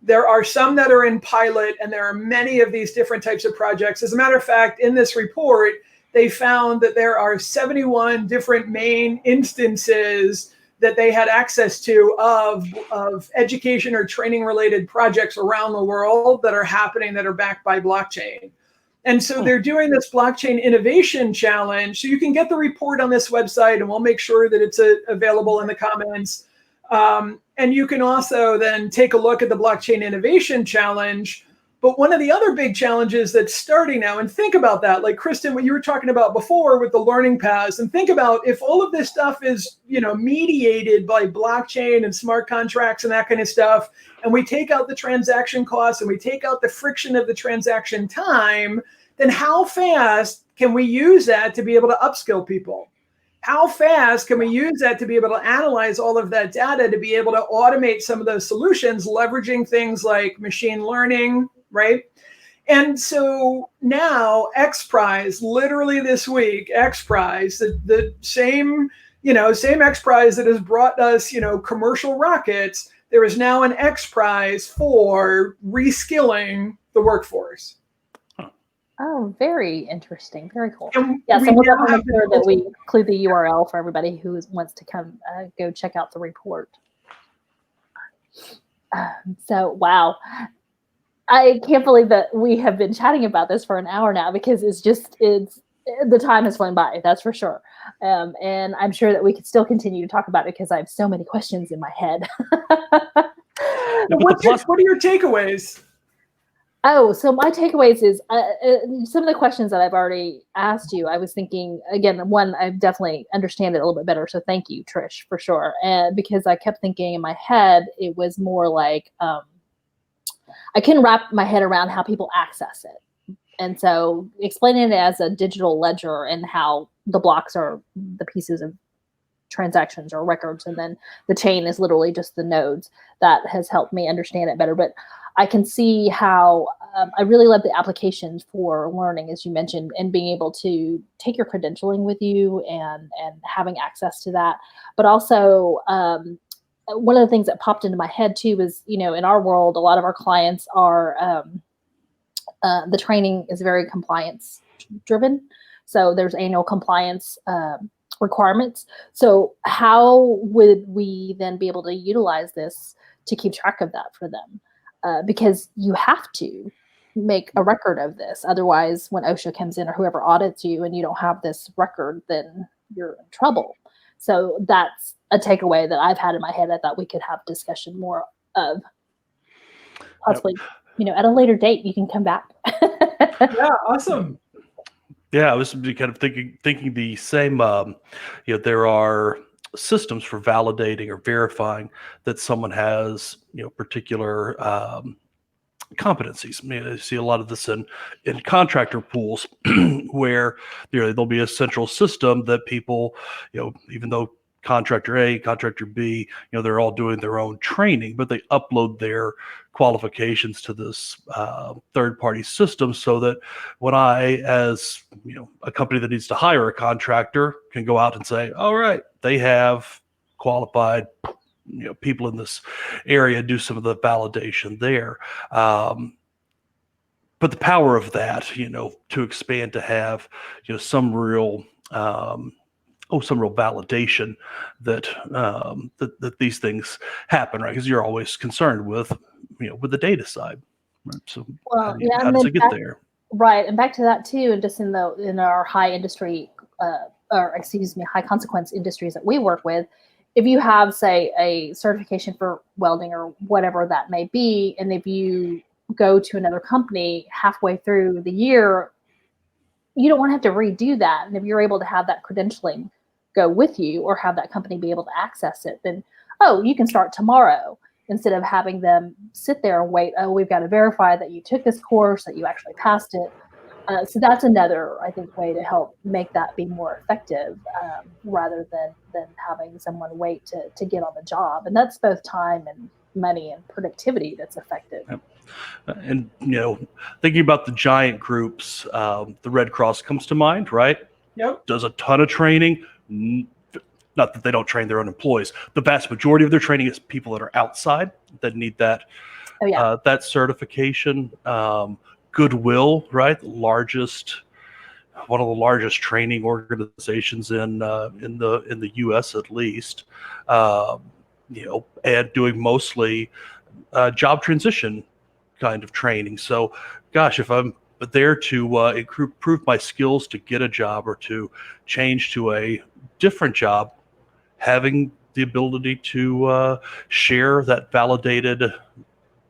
There are some that are in pilot, and there are many of these different types of projects. As a matter of fact, in this report, they found that there are 71 different main instances that they had access to of education or training related projects around the world that are happening that are backed by blockchain. And so they're doing this Blockchain Innovation Challenge. So you can get the report on this website, and we'll make sure that it's available in the comments. And you can also then take a look at the Blockchain Innovation Challenge. But one of the other big challenges that's starting now, and think about that, like Kristen, what you were talking about before with the learning paths, and think about if all of this stuff is, mediated by blockchain and smart contracts and that kind of stuff, and we take out the transaction costs and we take out the friction of the transaction time, then how fast can we use that to be able to upskill people? How fast can we use that to be able to analyze all of that data to be able to automate some of those solutions, leveraging things like machine learning, right? And so now X Prize, literally this week, X Prize, the same X Prize that has brought us, commercial rockets, there is now an X Prize for reskilling the workforce.
Oh, very interesting. Very cool.
And
yeah, so we'll definitely make sure that
we
we include the URL for everybody who wants to come go check out the report. So, wow. I can't believe that we have been chatting about this for an hour now because it's the time has flown by, that's for sure. And I'm sure that we could still continue to talk about it because I have so many questions in my head.
What are your takeaways?
Oh, so my takeaways is some of the questions that I've already asked you. I was thinking, again, one, I definitely understand it a little bit better. So thank you, Trish, for sure. And because I kept thinking in my head, it was more like I couldn't wrap my head around how people access it. And so explaining it as a digital ledger and how the blocks are the pieces of transactions or records, and then the chain is literally just the nodes, that has helped me understand it better. But I can see how I really love the applications for learning, as you mentioned, and being able to take your credentialing with you and having access to that. But also, one of the things that popped into my head too was, in our world, a lot of our clients are, the training is very compliance driven. So there's annual compliance requirements. So how would we then be able to utilize this to keep track of that for them? Because you have to make a record of this. Otherwise, when OSHA comes in or whoever audits you and you don't have this record, then you're in trouble. So that's a takeaway that I've had in my head. I thought we could have discussion more of. possibly, at a later date, you can come back.
Yeah, awesome.
Yeah, I was kind of thinking the same. There are systems for validating or verifying that someone has particular competencies. I mean, I see a lot of this in contractor pools where there'll be a central system that people, even though contractor A, contractor B, they're all doing their own training, but they upload their qualifications to this third-party system so that when I, as a company that needs to hire a contractor, can go out and say, all right, they have qualified people in this area, do some of the validation there. But the power of that, to expand to have, some real, some real validation that that these things happen, right? Because you're always concerned with, with the data side, right? So
Well, yeah,
how
and
does
then
it get there?
right, and back to that too, and just in our high industry, or excuse me, high consequence industries that we work with, if you have, say, a certification for welding or whatever that may be, and if you go to another company halfway through the year, you don't want to have to redo that. And if you're able to have that credentialing go with you or have that company be able to access it, then, oh, you can start tomorrow instead of having them sit there and wait. Oh, we've got to verify that you took this course, that you actually passed it. So that's another, I think, way to help make that be more effective, rather than having someone wait to get on the job. And that's both time and money and productivity that's effective.
Yep. And thinking about the giant groups, the Red Cross comes to mind, right?
Yep.
Does a ton of training. Not that they don't train their own employees. The vast majority of their training is people that are outside that need that that certification. Goodwill, right? One of the largest training organizations in the U.S. at least. And doing mostly job transition kind of training. So, gosh, if I'm there to improve my skills to get a job or to change to a different job, having the ability to share that validated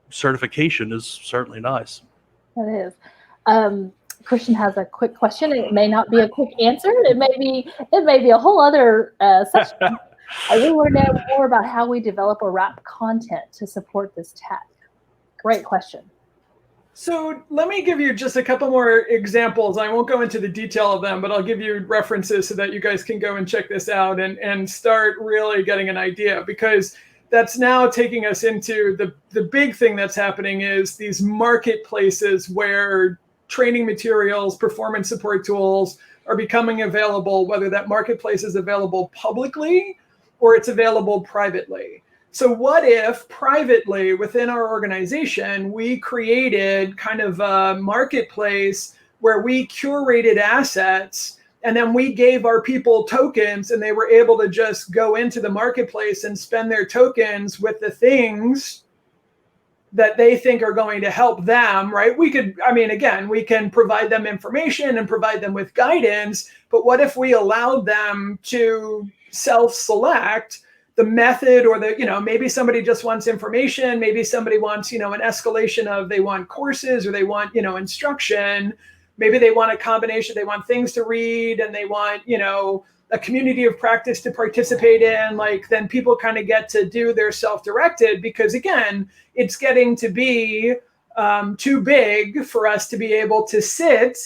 certification is certainly nice.
It is. Christian has a quick question. It may not be a quick answer. It may be a whole other session. I really want to know more about how we develop or wrap content to support this tech. Great question.
So let me give you just a couple more examples. I won't go into the detail of them, but I'll give you references so that you guys can go and check this out and start really getting an idea, because that's now taking us into the big thing that's happening is these marketplaces where training materials, performance support tools are becoming available, whether that marketplace is available publicly or it's available privately. So what if privately within our organization, we created kind of a marketplace where we curated assets and then we gave our people tokens and they were able to just go into the marketplace and spend their tokens with the things that they think are going to help them, right? We can provide them information and provide them with guidance, but what if we allowed them to self-select the method, or maybe somebody just wants information, maybe somebody wants, an escalation of, they want courses or they want, instruction, maybe they want a combination, they want things to read and they want, a community of practice to participate in, then people kind of get to do their self-directed, because again, it's getting to be too big for us to be able to sit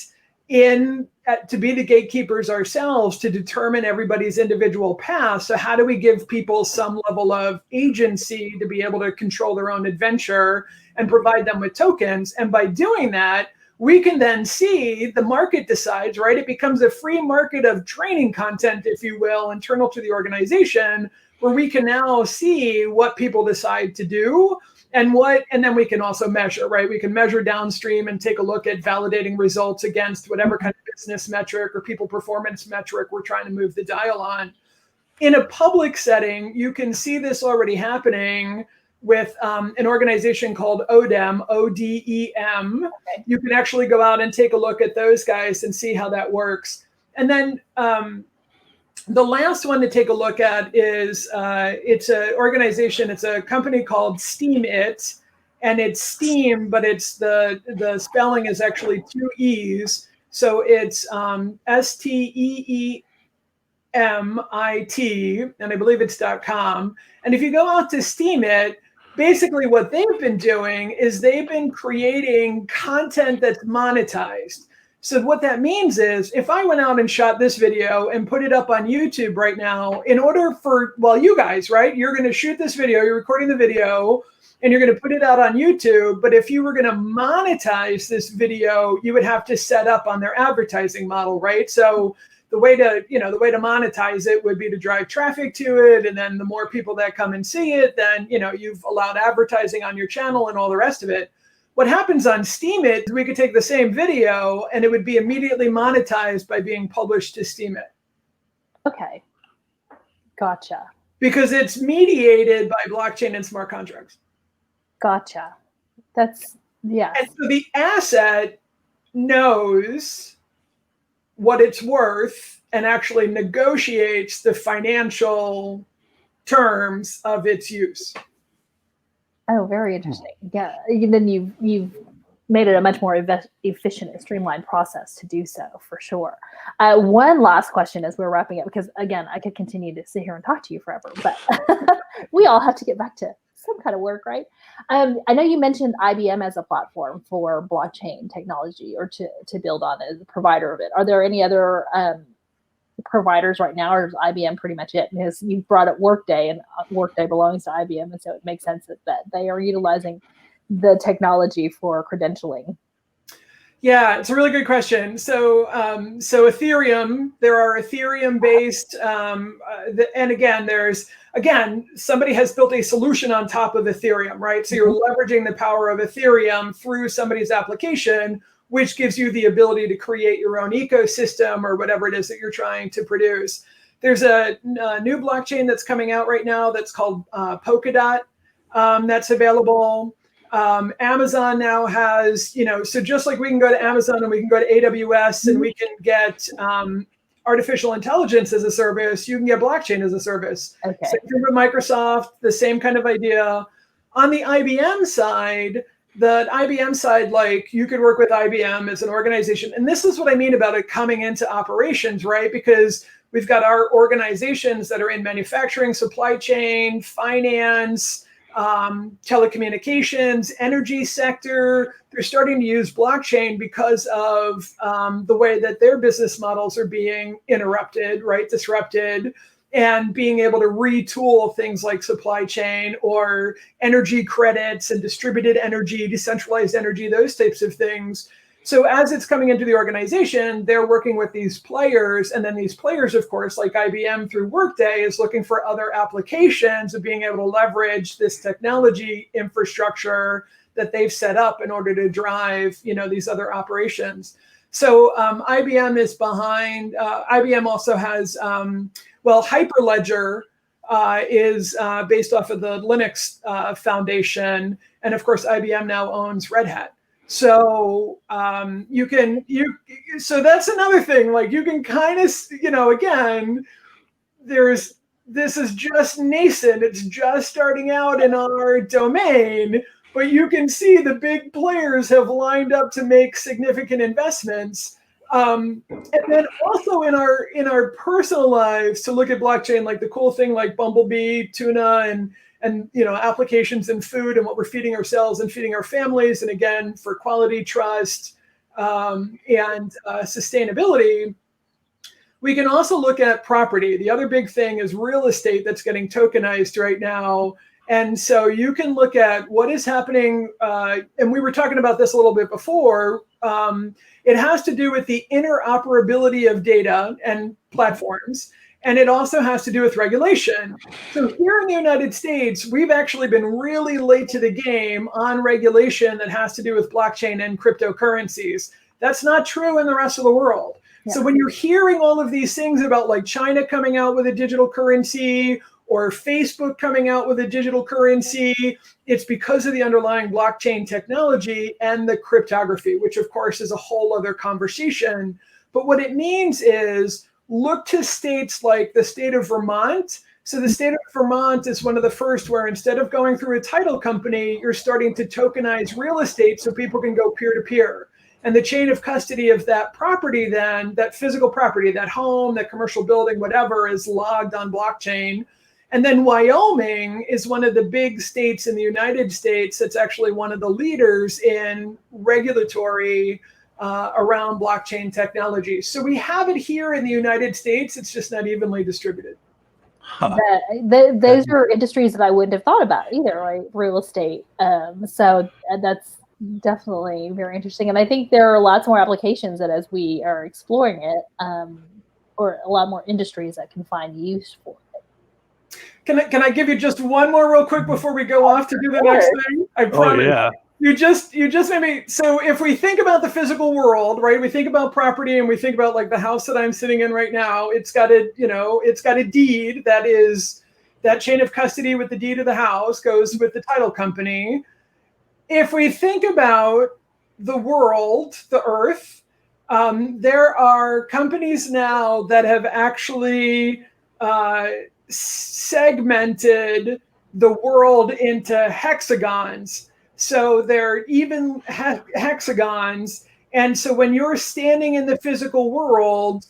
to be the gatekeepers ourselves to determine everybody's individual path. So how do we give people some level of agency to be able to control their own adventure and provide them with tokens? And by doing that, we can then see the market decides, right? It becomes a free market of training content, if you will, internal to the organization, where we can now see what people decide to do and then we can also measure, right? We can measure downstream and take a look at validating results against whatever kind of business metric or people performance metric we're trying to move the dial on. In a public setting, you can see this already happening with an organization called ODEM, ODEM. Okay. You can actually go out and take a look at those guys and see how that works. And then the last one to take a look at is it's an organization, it's a company called Steam It. and it's Steam, but it's the spelling is actually 2 E's. So it's STEEMIT, and I believe it's .com. And if you go out to Steam it, basically what they've been doing is they've been creating content that's monetized. So what that means is if I went out and shot this video and put it up on YouTube right now, in order for, well, you guys, right, you're going to shoot this video, you're recording the video, and you're going to put it out on YouTube. But if you were going to monetize this video, you would have to set up on their advertising model, right? So the way to monetize it would be to drive traffic to it. And then the more people that come and see it, then, you've allowed advertising on your channel and all the rest of it. What happens on Steam It, we could take the same video and it would be immediately monetized by being published to Steam It.
Okay. Gotcha.
Because it's mediated by blockchain and smart contracts.
Gotcha. That's, yeah.
And so the asset knows what it's worth and actually negotiates the financial terms of its use.
Oh, very interesting. Yeah. Then you've made it a much more efficient and streamlined process to do so, for sure. One last question as we're wrapping up, because again, I could continue to sit here and talk to you forever, but we all have to get back to some kind of work, right? I know you mentioned IBM as a platform for blockchain technology, or to build on as a provider of it. Are there any other providers right now, or is IBM pretty much it? Because you brought up Workday, and Workday belongs to IBM, and so it makes sense that they are utilizing the technology for credentialing.
Yeah, it's a really good question. So Ethereum, there are Ethereum-based, and again, somebody has built a solution on top of Ethereum, right? So you're leveraging the power of Ethereum through somebody's application, which gives you the ability to create your own ecosystem or whatever it is that you're trying to produce. There's a new blockchain that's coming out right now that's called Polkadot, that's available. Amazon now has, so just like we can go to Amazon and we can go to AWS and we can get artificial intelligence as a service, you can get blockchain as a service.
Okay.
Same thing with Microsoft, the same kind of idea. On the IBM side, like you could work with IBM as an organization. And this is what I mean about it coming into operations, right? Because we've got our organizations that are in manufacturing, supply chain, finance, telecommunications, energy sector. They're starting to use blockchain because of the way that their business models are being interrupted, right? Disrupted, and being able to retool things like supply chain or energy credits and distributed energy, decentralized energy, those types of things. So as it's coming into the organization, they're working with these players. And then these players, of course, like IBM through Workday, is looking for other applications of being able to leverage this technology infrastructure that they've set up in order to drive, these other operations. So IBM is behind. IBM also has, Hyperledger is based off of the Linux Foundation. And of course, IBM now owns Red Hat. So so that's another thing, like you can kind of, again, this is just nascent. It's just starting out in our domain, but you can see the big players have lined up to make significant investments. And then also in our personal lives to look at blockchain, like the cool thing, like Bumblebee, tuna, and applications in food and what we're feeding ourselves and feeding our families. And again, for quality, trust, and sustainability, we can also look at property. The other big thing is real estate that's getting tokenized right now. And so you can look at what is happening. And we were talking about this a little bit before. It has to do with the interoperability of data and platforms. And it also has to do with regulation. So here in the United States, we've actually been really late to the game on regulation that has to do with blockchain and cryptocurrencies. That's not true in the rest of the world. Yeah. So when you're hearing all of these things about like China coming out with a digital currency or Facebook coming out with a digital currency, it's because of the underlying blockchain technology and the cryptography, which of course is a whole other conversation. But what it means is, look to states like the state of Vermont So the state of Vermont is one of the first where instead of going through a title company, you're starting to tokenize real estate so people can go peer to peer. And the chain of custody of that property, then, that physical property, that home, that commercial building, whatever, is logged on blockchain. And then Wyoming is one of the big states in the United States that's actually one of the leaders in regulatory around blockchain technology. So we have it here in the United States. It's just not evenly distributed.
Huh.
Those are industries that I wouldn't have thought about either, right? Real estate. So that's definitely very interesting. And I think there are lots more applications that as we are exploring it, or a lot more industries that can find use for it.
Can I give you just one more real quick before we go off to do the next thing? I promise.
Oh, yeah.
You just made me. So if we think about the physical world, right? We think about property, and we think about like the house that I'm sitting in right now. It's got a deed that is that chain of custody with the deed of the house goes with the title company. If we think about the world, the earth, there are companies now that have actually segmented the world into hexagons. So they're even hexagons. And so when you're standing in the physical world,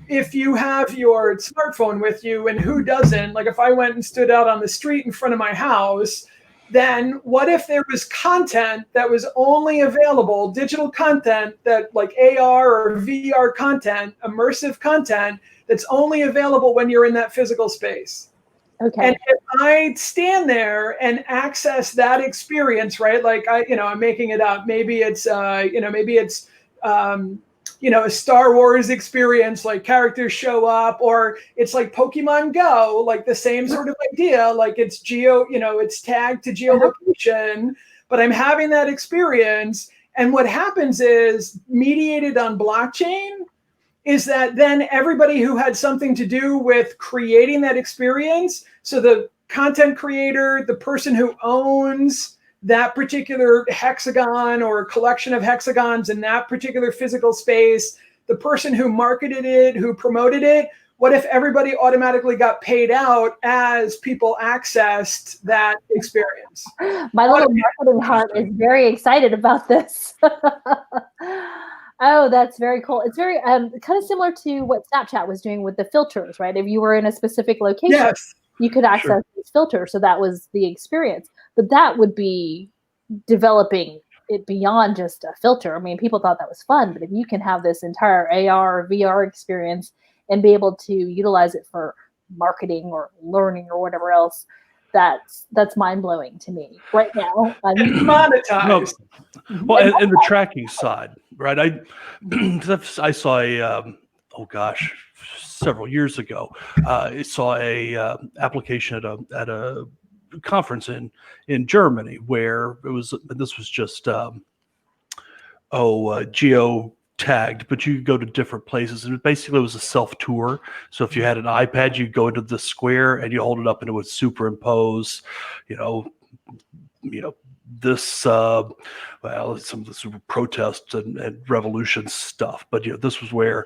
if you have your smartphone with you, and who doesn't, like if I went and stood out on the street in front of my house, then what if there was content that was only available, digital content that like AR or VR content, immersive content that's only available when you're in that physical space?
Okay.
And if I stand there and access that experience, right? Like I'm making it up. Maybe it's a Star Wars experience, like characters show up, or it's like Pokemon Go, like the same sort of idea, like it's it's tagged to geolocation, but I'm having that experience. And what happens is, mediated on blockchain, is that then everybody who had something to do with creating that experience, so the content creator, the person who owns that particular hexagon or collection of hexagons in that particular physical space, the person who marketed it, who promoted it, what if everybody automatically got paid out as people accessed that experience?
My little marketing heart is very excited about this. Oh, that's very cool. It's very kind of similar to what Snapchat was doing with the filters, right? If you were in a specific location,
Yes.
you could access these filters. So that was the experience. But that would be developing it beyond just a filter. I mean, people thought that was fun, but if you can have this entire AR or VR experience and be able to utilize it for marketing or learning or whatever else, that's mind-blowing to me right now.
And monetized.
Well, and the tracking side, right? I saw several years ago, I saw a application at a conference in Germany where this was just geo tagged, but you could go to different places, and it basically was a self tour. So if you had an iPad, you go into the square and you hold it up and it would superimpose, this some of the super protests and revolution stuff. But this was where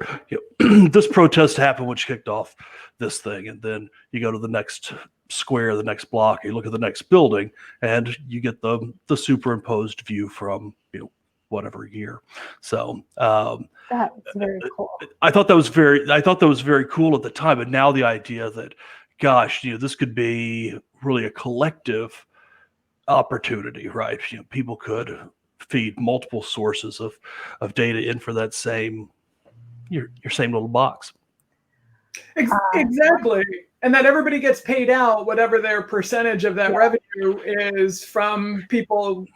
this protest happened, which kicked off this thing, and then you go to the next square, the next block, you look at the next building, and you get the superimposed view from whatever year. So
that's very cool.
I thought that was very cool at the time. But now the idea that, gosh, this could be really a collective opportunity, right? People could feed multiple sources of data in for that same your same little box.
Exactly. And that everybody gets paid out whatever their percentage of that revenue is from people,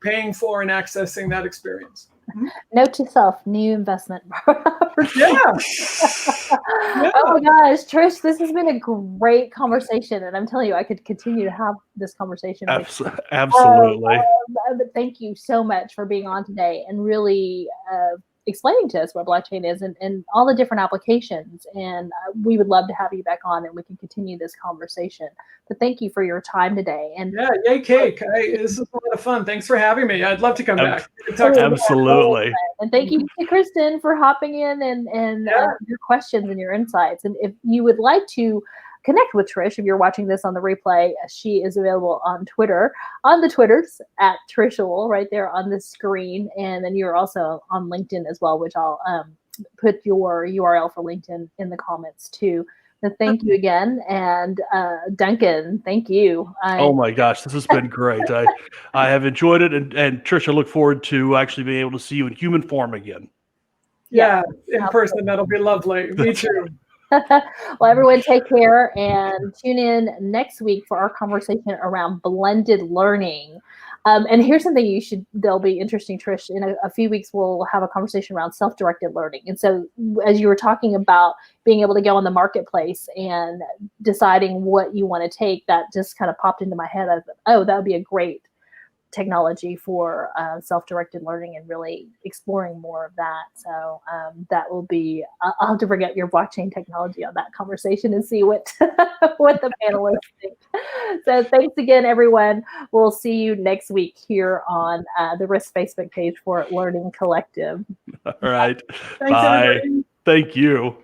paying for and accessing that experience.
Note to self, new investment.
Yeah.
Oh my gosh, Trish, this has been a great conversation, and I'm telling you, I could continue to have this conversation.
Absolutely.
But thank you so much for being on today and really explaining to us what blockchain is and all the different applications. And we would love to have you back on and we can continue this conversation. But thank you for your time today. And
yeah, yay cake. This is a lot of fun. Thanks for having me. I'd love to come back.
Absolutely.
And thank you to Kristen for hopping in and your questions and your insights. And if you would like to connect with Trish, if you're watching this on the replay, she is available on Twitter, on the Twitters at Trish Uhl, right there on the screen. And then you're also on LinkedIn as well, which I'll put your URL for LinkedIn in the comments too. So thank you again. And Duncan, thank you.
Oh my gosh, this has been great. I have enjoyed it. And Trish, I look forward to actually being able to see you in human form again.
Yeah, in person, that'll be lovely. Me too.
Well, everyone take care and tune in next week for our conversation around blended learning. And here's something that'll be interesting, Trish. In a few weeks, we'll have a conversation around self-directed learning. And so as you were talking about being able to go on the marketplace and deciding what you want to take, that just kind of popped into my head of, oh, that would be a great technology for self-directed learning and really exploring more of that. So that will be, I'll have to forget your blockchain technology on that conversation and see what what the panelists think. So thanks again, everyone. We'll see you next week here on the Risk Facebook page for Learning Collective.
All right.
Thanks,
Bye.
everybody.
Thank you.